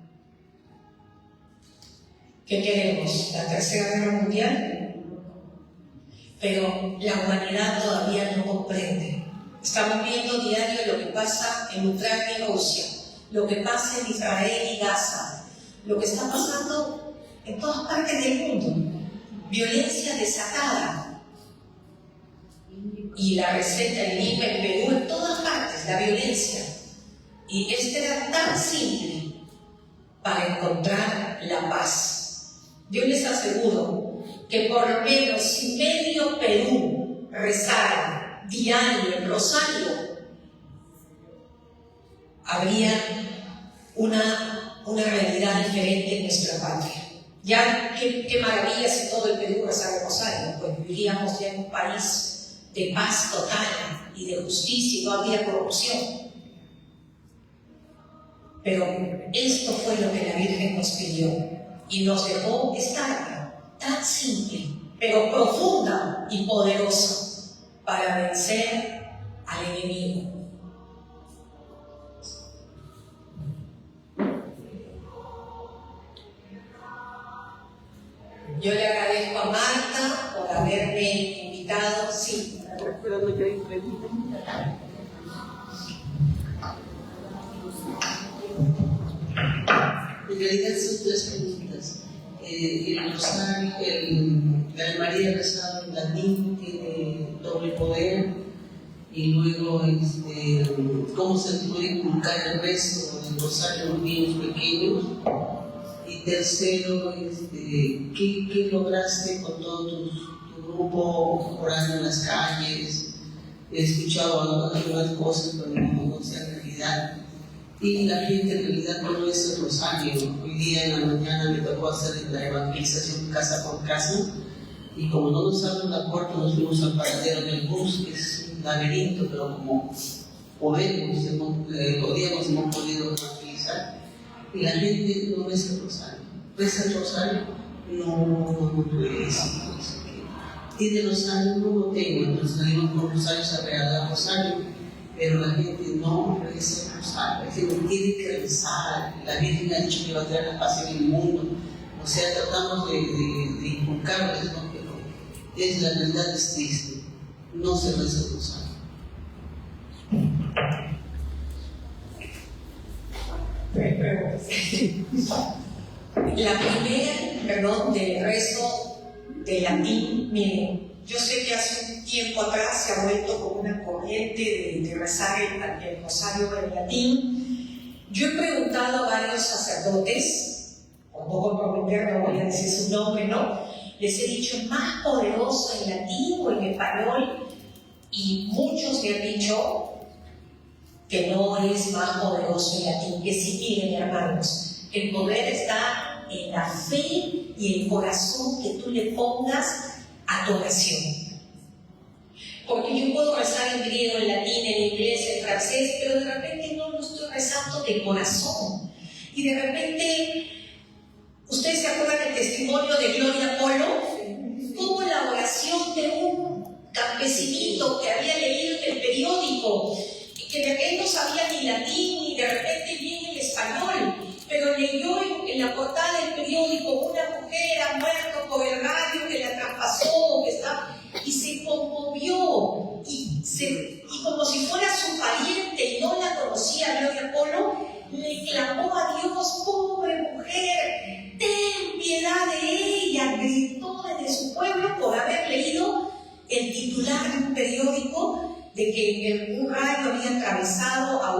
¿Qué queremos? ¿La Tercera Guerra Mundial? Pero la humanidad todavía no comprende. Estamos viendo diario lo que pasa en Ucrania y Rusia, lo que pasa en Israel y Gaza, lo que está pasando en todas partes del mundo. Violencia desatada. Y la receta en Lima, en Perú, en todas partes, la violencia. Y era tan simple para encontrar la paz. Yo les aseguro que por lo menos si medio Perú rezara diario el rosario, habría una realidad diferente en nuestra patria. Ya, qué maravilla si todo el Perú rezara el rosario, pues viviríamos ya en un país de paz total y de justicia y no había corrupción. Pero esto fue lo que la Virgen nos pidió y nos dejó esta arma tan simple, pero profunda y poderosa para vencer al enemigo. Yo le agradezco a Marta por haberme invitado. Sí. Esperando que hay preguntas. En realidad son tres preguntas. El rosario, la María rezado en latín tiene doble poder, y luego cómo se puede inculcar el resto del rosario a los niños pequeños. Y tercero, ¿qué lograste con todo tu grupo orando en las calles? he escuchado algunas cosas, pero no conoce en realidad. Y la gente en realidad conoce el rosario. Hoy día en la mañana me tocó hacer la evangelización casa por casa, y como no nos abren la puerta, nos fuimos al paradero del bus, que es un laberinto, pero como podíamos, hemos podido evangelizar. Y la gente no reza el rosario. Reza el rosario, no puede decir. Tiene rosario, no lo tengo, entonces salimos con rosarios a regalar rosario, pero la gente no reza el rosario. La gente tiene que rezar. La Virgen ha dicho que va a traer la paz en el mundo. O sea, tratamos de inculcarles, ¿no? Pero es la realidad, es triste. No se reza el rosario. La primera, del rezo de latín, miren, yo sé que hace un tiempo atrás se ha vuelto como una corriente de rezar el rosario en latín. Yo he preguntado a varios sacerdotes, por no comprometer, no voy a decir su nombre, ¿no? Les he dicho, ¿es más poderoso en latín o en español? Y muchos me han dicho que no es más poderoso en latín, que sí, miren, hermanos, el poder está en la fe y el corazón que tú le pongas a tu oración. Porque yo puedo rezar en griego, en latín, en inglés, en francés, pero de repente no lo estoy rezando de corazón. Y de repente, ¿ustedes se acuerdan del testimonio de Gloria Polo? Como la oración de un campesinito que había leído en el periódico, que de repente no sabía ni latín, ni de repente bien el español, pero leyó en la portada del periódico una mujer ha muerto por el radio que la traspasó, y se conmovió, y como si fuera su pariente y no la conocía Gloria Polo, le clamó a Dios, pobre mujer, ten piedad de ella, gritó desde su pueblo por haber leído el titular de un periódico de que un rayo había atravesado a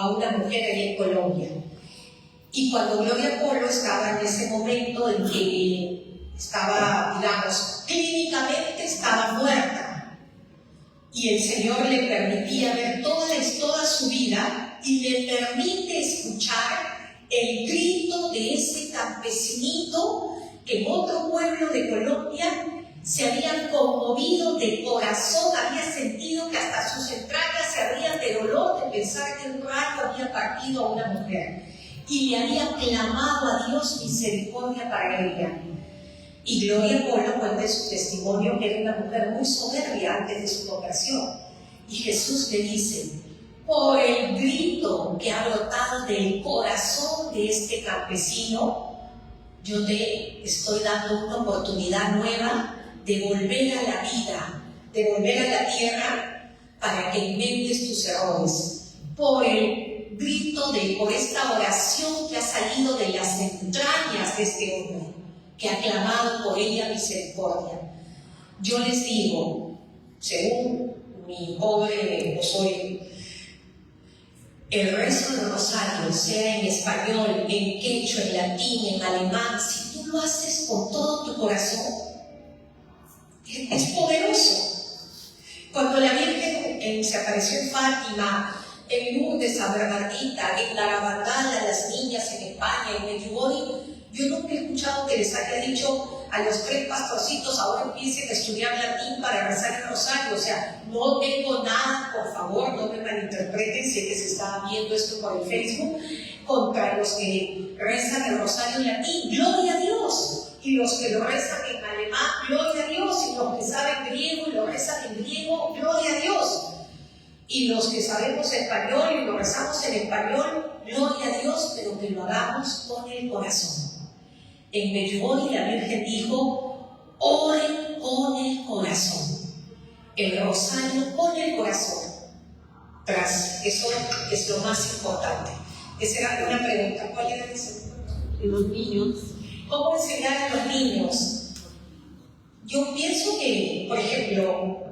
una mujer allá en Colombia. Y cuando Gloria Polo estaba en ese momento en que estaba, digamos, clínicamente estaba muerta, y el Señor le permitía ver toda su vida y le permite escuchar el grito de ese campesinito que en otro pueblo de Colombia se había conmovido de corazón, había sentido que hasta sus entrañas se abrían de dolor de pensar que un rayo había partido a una mujer, y le había clamado a Dios misericordia para ella. Y Gloria Polo cuenta en su testimonio que era una mujer muy soberbia antes de su conversión, y Jesús le dice, por el grito que ha brotado del corazón de este campesino, yo te estoy dando una oportunidad nueva de volver a la vida, de volver a la tierra, para que enmendes tus errores. Por el grito por esta oración que ha salido de las entrañas de este hombre, que ha clamado por ella misericordia. Yo les digo, según mi pobre, no soy, el rezo del rosario, sea en español, en quechua, en latín, en alemán, si tú lo haces con todo tu corazón, es poderoso. Cuando la Virgen se apareció en Fátima, en Lourdes, San Bernardita, en la Gabandala, las niñas en España, en Medjugorje, yo nunca he escuchado que les haya dicho a los 3 pastorcitos, ahora empiecen a estudiar latín para rezar el rosario. O sea, no tengo nada, por favor, no me malinterpreten, sé que se está viendo esto por el Facebook, contra los que rezan el rosario en latín, gloria a Dios. Y los que lo rezan en alemán, gloria a Dios. Y los que saben griego y lo rezan en griego, gloria a Dios. Y los que sabemos español y lo rezamos en español, gloria a Dios, pero que lo hagamos con el corazón. En Medjugorje la Virgen dijo, oren con el corazón. El rosario con el corazón. Tras eso es lo más importante. Esa era una pregunta. ¿Cuál era esa? Los niños. ¿Cómo enseñar a los niños? Yo pienso que, por ejemplo,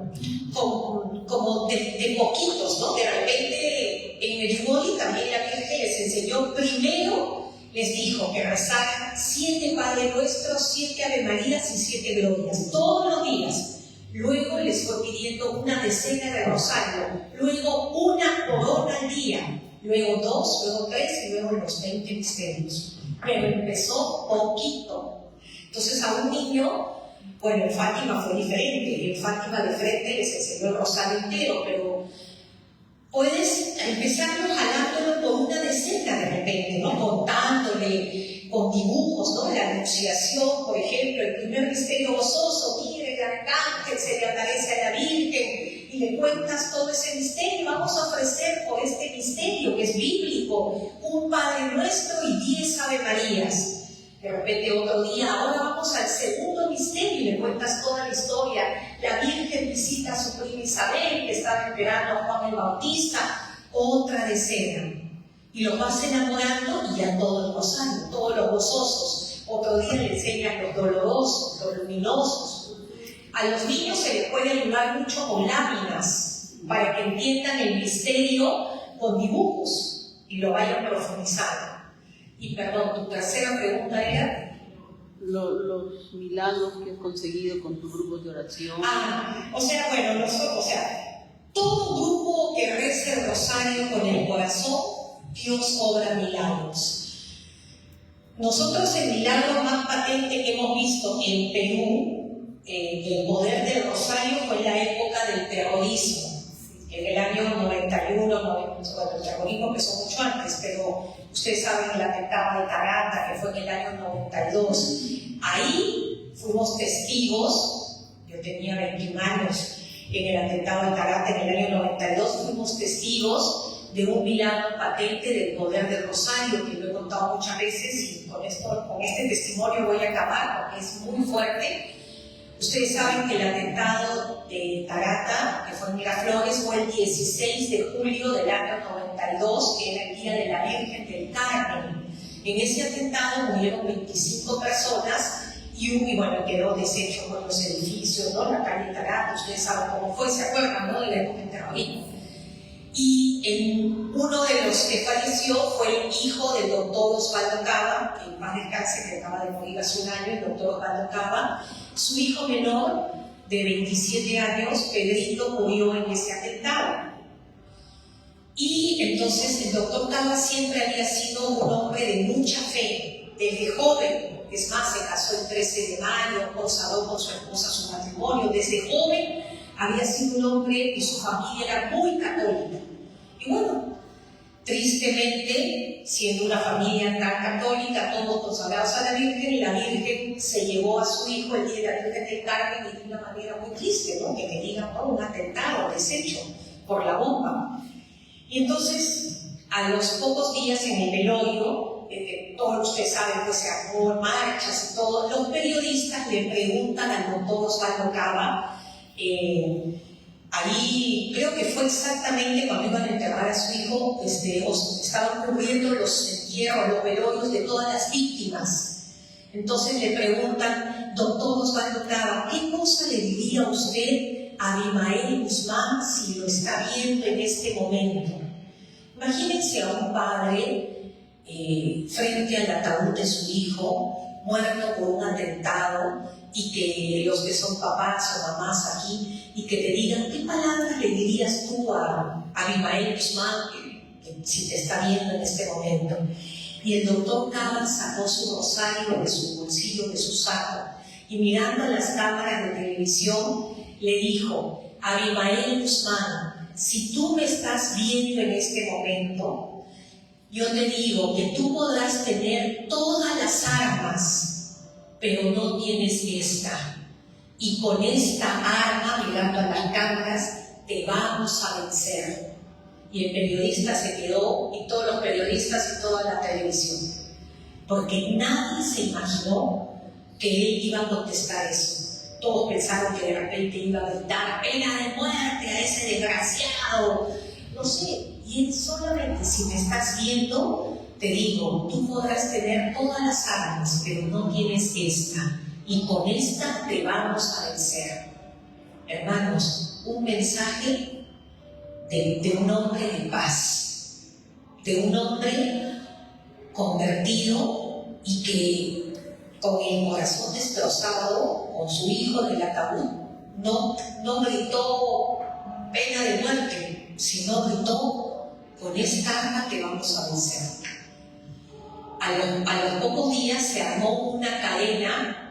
como de poquitos, ¿no? De repente en Medjugorje también la Virgen les enseñó primero. Les dijo que rezaran 7 Padre Nuestros, 7 Ave Marías y 7 Glorias, todos los días. luego les fue pidiendo una decena de rosario, luego una corona al día, luego 2, luego 3 y luego los 20 misterios. Pero empezó poquito. Entonces a un niño, bueno, en Fátima fue diferente, en Fátima de frente les enseñó el rosario entero, pero puedes empezarlo jalándolo por una decena de repente, ¿no? Contándole con dibujos, ¿no? La Anunciación, por ejemplo, el primer misterio gozoso, mire, el arcángel se le aparece a la Virgen y le cuentas todo ese misterio. Vamos a ofrecer por este misterio que es bíblico un Padre Nuestro y 10 Ave Marías. De repente otro día, ahora vamos al segundo misterio y le cuentas toda la historia. La Virgen visita a su prima Isabel, que estaba esperando a Juan el Bautista, otra decena. Y los vas enamorando y ya todos los gozando, todos los gozosos. Otro día le enseñan los dolorosos, los luminosos. A los niños se les puede ayudar mucho con láminas para que entiendan el misterio con dibujos y lo vayan profundizando. Y perdón, tu tercera pregunta era... Los milagros que has conseguido con tus grupos de oración. Bueno, todo grupo que reza el rosario con el corazón, Dios obra milagros. Nosotros el milagro más patente que hemos visto en Perú, el poder del rosario, fue en la época del terrorismo. En el año 91, bueno, el terrorismo empezó mucho antes, pero ustedes saben el atentado de Tarata, que fue en el año 92. Ahí fuimos testigos, yo tenía 21 años en el atentado de Tarata en el año 92, fuimos testigos de un milagro patente del poder del rosario, que lo he contado muchas veces y con este testimonio voy a acabar porque es muy fuerte. Ustedes saben que el atentado de Tarata, que fue en Miraflores, fue el 16 de julio del año 92, que era el día de la Virgen del Carmen. En ese atentado murieron 25 personas y bueno, quedó deshecho por los edificios, ¿no? La calle Tarata, ustedes saben cómo fue, se acuerdan, ¿no? De la época del terrorismo. Y uno de los que falleció fue el hijo del doctor Osvaldo Cava, que en paz descanse, que acaba de morir hace un año, el doctor Osvaldo Cava. Su hijo menor, de 27 años, Pedrito, murió en ese atentado. Y entonces el doctor Cava siempre había sido un hombre de mucha fe, desde joven. Es más, se casó el 13 de mayo, consagró con su esposa su matrimonio. Desde joven había sido un hombre y su familia era muy católica. Y bueno, tristemente, siendo una familia tan católica, todos consagrados a la Virgen, la Virgen se llevó a su hijo el día de la Virgen del Carmen y de una manera muy triste, ¿no? Que me digan, ¿no? Un atentado, deshecho por la bomba. Y entonces, a los pocos días en el velorio, todos ustedes saben que se armó marchas y todo, los periodistas le preguntan al doctor Osvaldo Cava, ahí creo que fue exactamente cuando iban a enterrar a su hijo, estaban cubriendo los entierros, los velorios de todas las víctimas. Entonces le preguntan, doctor Osvaldo Cava, ¿qué cosa le diría usted a Abimael Guzmán si lo está viendo en este momento? Imagínense a un padre frente al ataúd de su hijo, muerto por un atentado, y que los que son papás o mamás aquí, y que te digan, ¿qué palabras le dirías tú a Abimael Guzmán que si te está viendo en este momento? Y el doctor Cava sacó su rosario de su bolsillo, de su saco, y mirando a las cámaras de televisión, le dijo, Abimael Guzmán, si tú me estás viendo en este momento, yo te digo que tú podrás tener todas las armas, pero no tienes esta. Y con esta arma, mirando a las cámaras, te vamos a vencer. Y el periodista se quedó, y todos los periodistas y toda la televisión, porque nadie se imaginó que él iba a contestar eso. Todos pensaron que de repente iba a gritar pena de muerte a ese desgraciado, no sé. Y él solamente, si me estás viendo, te digo, tú podrás tener todas las armas, pero no tienes esta, y con esta te vamos a vencer. Hermanos, un mensaje de un hombre de paz, de un hombre convertido y que con el corazón destrozado, con su hijo en el ataúd, no gritó pena de muerte, sino gritó: con esta arma te vamos a vencer. A los pocos días se armó una cadena.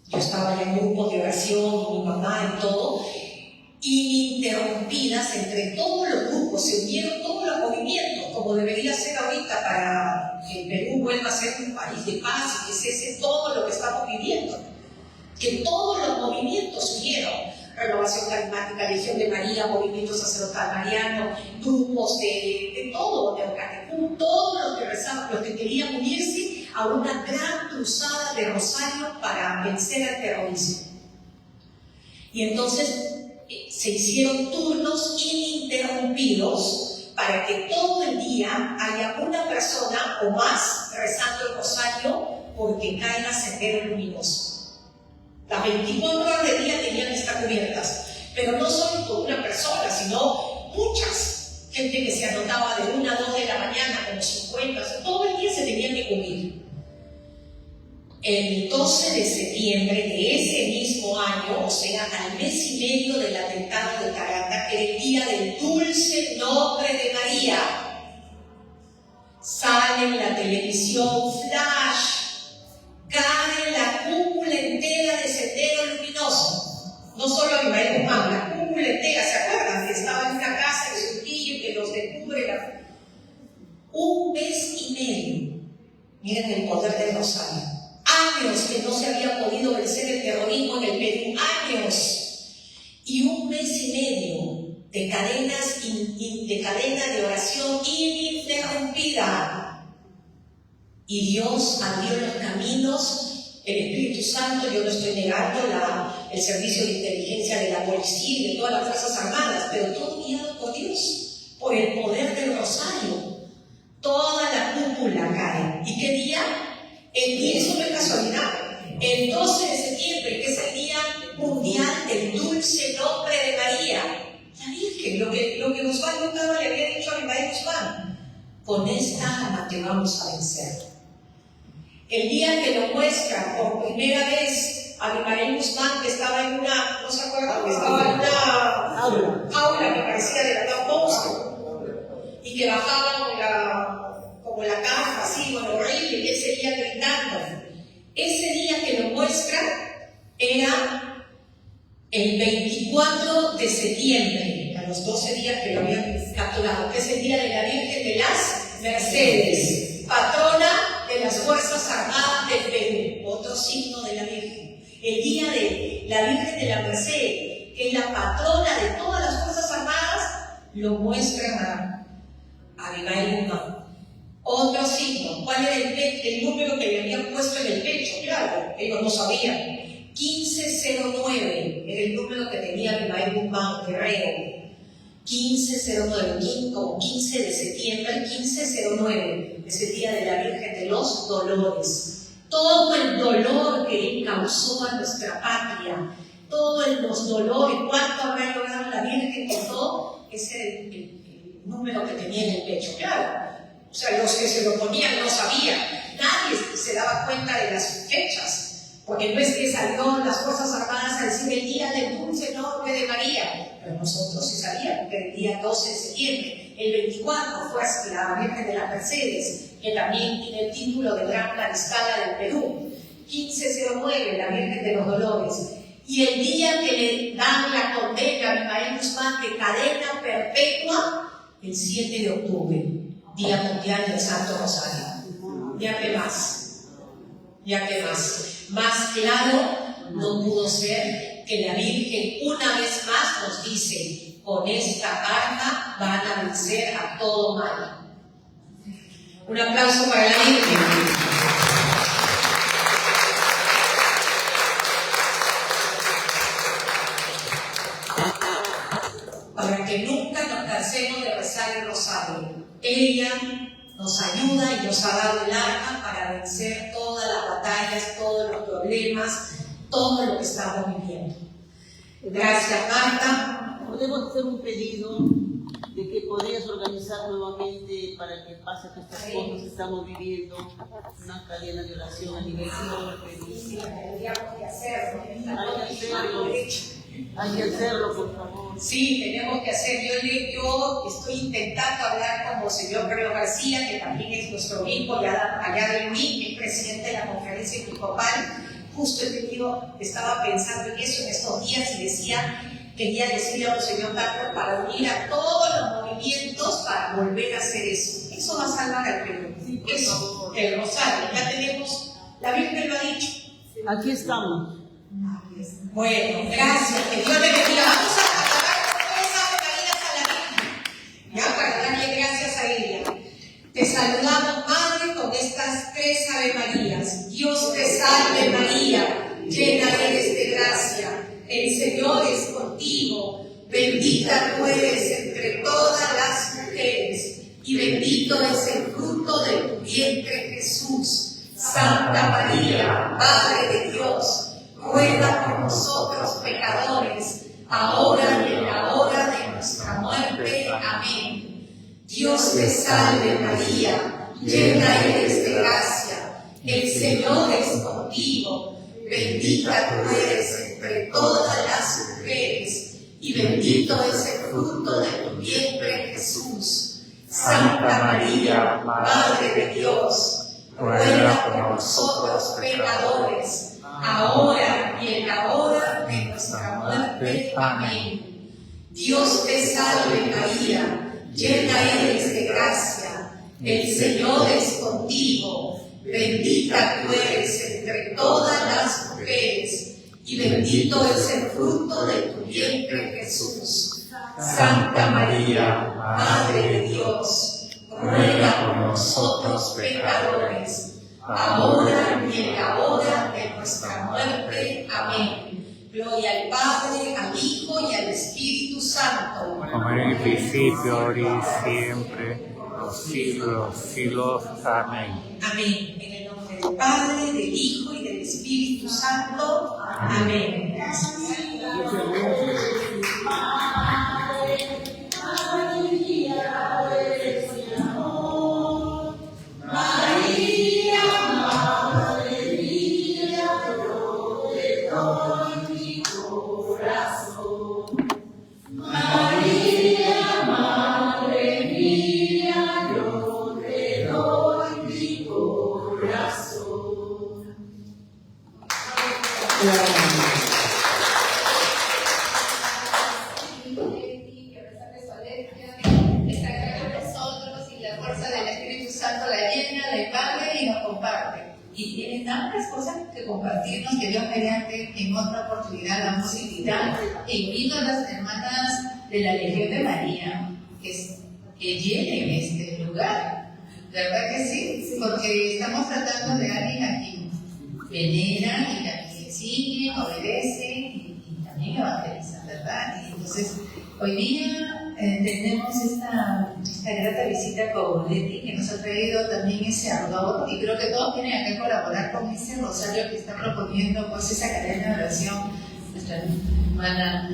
Yo estaba en grupos de oración, mi mamá y todo, ininterrumpidas entre todos los grupos, se unieron todos los movimientos, como debería ser ahorita para que el Perú vuelva a ser un país de paz y que cese todo lo que estamos viviendo. Que todos los movimientos se unieron: Renovación Carismática, Legión de María, Movimiento Sacerdotal Mariano, grupos de todo, de Ocatecú, todos los que rezaban, los que querían unirse a una gran cruzada de Rosario para vencer al terrorismo. Y entonces se hicieron turnos ininterrumpidos para que todo el día haya una persona o más rezando el rosario porque caiga Sendero Luminoso. Las 24 horas del día tenían que estar cubiertas, pero no solo por una persona, sino muchas. Gente que se anotaba de 1 a 2 de la mañana, como 50, o sea, todo el día se tenían que cubrir. El 12 de septiembre de ese mismo año, o sea, al mes y medio del atentado de Tarata, que era el día del dulce nombre de María, sale en la televisión flash, cae la cúpula entera de Sendero Luminoso. No solo Abimael Guzmán, la cúpula entera, ¿se acuerdan? Que estaba en una casa de Surquillo que los descubre. Un mes y medio. Miren el poder del rosario. Años que no se había podido vencer el terrorismo en el Perú. Años. Y un mes y medio de cadena de oración ininterrumpida. Y Dios abrió los caminos, el Espíritu Santo. Yo no estoy negando el servicio de inteligencia de la policía y de todas las Fuerzas Armadas, pero todo guiado por Dios, por el poder del rosario. Toda la cúpula cae. ¿Y qué día? El día, eso no es casualidad, el 12 de septiembre, que es el Día Mundial del Dulce Nombre de María, la Virgen, lo que Osvaldo Cava le había dicho a Abimael Guzmán: con esta arma te vamos a vencer. El día que lo muestra por primera vez Abimael Guzmán, que estaba en una, ¿no se acuerdan? Que estaba en una aula que parecía de la monstruo, y que bajaban como la caja, así, bueno, horrible, y él seguía gritando. Ese día que lo muestra era el 24 de septiembre, a los 12 días que lo habían capturado, que es el día de la Virgen de las Mercedes, patrona de las Fuerzas Armadas del Perú, otro signo de la Virgen. El día de la Virgen de la Merced, que es la patrona de todas las Fuerzas Armadas, lo muestran a Abimael Guzmán. Otro signo, ¿cuál era el número que le habían puesto en el pecho? Claro, ellos no sabían. 1509 era el número que tenía Abimael Guzmán, guerrero. 1509, como 15 de septiembre, 1509, es el día de la Virgen de los Dolores. Todo el dolor que él causó a nuestra patria, todos los dolores, cuánto habrá logrado la Virgen con todo, ese era el número que tenía en el pecho, claro. O sea, los que se lo ponían no sabían, nadie se daba cuenta de las fechas, porque no es que salieron las Fuerzas Armadas a decir el día del dulce nombre de María, pero nosotros sí sabíamos que el día 12 de septiembre, el 24 fue la Virgen de las Mercedes, que también tiene el título de Gran Mariscala del Perú, 1509, la Virgen de los Dolores, y el día que le dan la condena a Abimael Guzmán de cadena perpetua, el 7 de octubre. Día Mundial del Santo Rosario. Ya que más. Más claro no pudo ser que la Virgen una vez más nos dice: con esta arma van a vencer a todo mal. Un aplauso para la Virgen. Para que nunca nos cansemos de rezar el rosario. Ella nos ayuda y nos ha dado el arma para vencer todas las batallas, todos los problemas, todo lo que estamos viviendo. Gracias, Marta. Podemos hacer un pedido de que podrías organizar nuevamente para que pase que estas cosas que estamos viviendo, una cadena de oración a nivel Sí, tendríamos que hacerlo. Hay que hacerlo, por favor. Sí, tenemos que hacer. Yo estoy intentando hablar con Monseñor Pedro García, que también es nuestro obispo allá de Luis, es presidente de la conferencia episcopal. Justo estaba pensando en eso en estos días y quería decirle a Monseñor Carlos para unir a todos los movimientos para volver a hacer eso. Eso va a salvar al Perú. Eso, el rosario. Ya tenemos, la Virgen lo ha dicho. Aquí estamos. Bueno, gracias. Que Dios le bendiga. Vamos a acabar con 3 Ave Marías a la Virgen. Ya, para darle gracias a ella. Te saludamos, Madre, con estas 3 Ave Marías. Dios te salve, María, llena eres de gracia. El Señor es contigo. Bendita tú eres entre todas las mujeres. Y bendito es el fruto de tu vientre, Jesús. Santa María, Madre de Dios, ruega por nosotros pecadores, ahora y en la hora de nuestra muerte. Amén. Dios te salve, María, llena eres de gracia, el Señor es contigo, bendita tú eres entre todas las mujeres, y bendito es el fruto de tu vientre, Jesús. Santa María, Madre de Dios, ruega por nosotros pecadores, ahora y en la hora de nuestra muerte. Amén. Dios te salve, María, llena eres de gracia, el Señor es contigo, bendita tú eres entre todas las mujeres, y bendito es el fruto de tu vientre, Jesús. Santa María, Madre de Dios, ruega por nosotros pecadores, ahora y en la hora de nuestra muerte. Amén. Gloria al Padre, al Hijo y al Espíritu Santo. Como en el principio, ahora y siempre, los siglos de los siglos. Amén. Amén. En el nombre del Padre, del Hijo y del Espíritu Santo. Amén. Y tienen tantas cosas que compartirnos que Dios mediante en otra oportunidad vamos a invitar. E invito a las hermanas de la Legión de María que llenen este lugar. ¿Verdad que sí? Porque estamos tratando de alguien a quien veneran y a quien siguen, obedecen y también evangelizan, ¿verdad? Y entonces, hoy día tenemos esta grata visita con Leti, que nos ha traído también ese ardor, y creo que todos tienen que colaborar con ese rosario que está proponiendo, pues esa cadena de oración nuestra hermana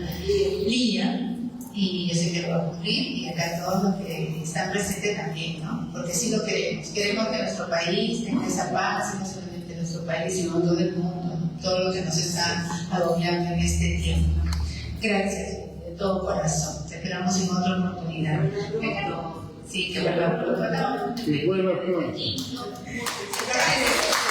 Lía, y yo sé que lo va a cumplir, y acá todos los que están presentes también, ¿no? Porque sí lo queremos que nuestro país tenga esa paz, y no solamente nuestro país, sino todo el mundo, ¿no? Todo lo que nos está agobiando en este tiempo. Gracias de todo corazón. Te esperamos en otra oportunidad. Sí, que vuelva pronto. Que vuelva pronto. Gracias.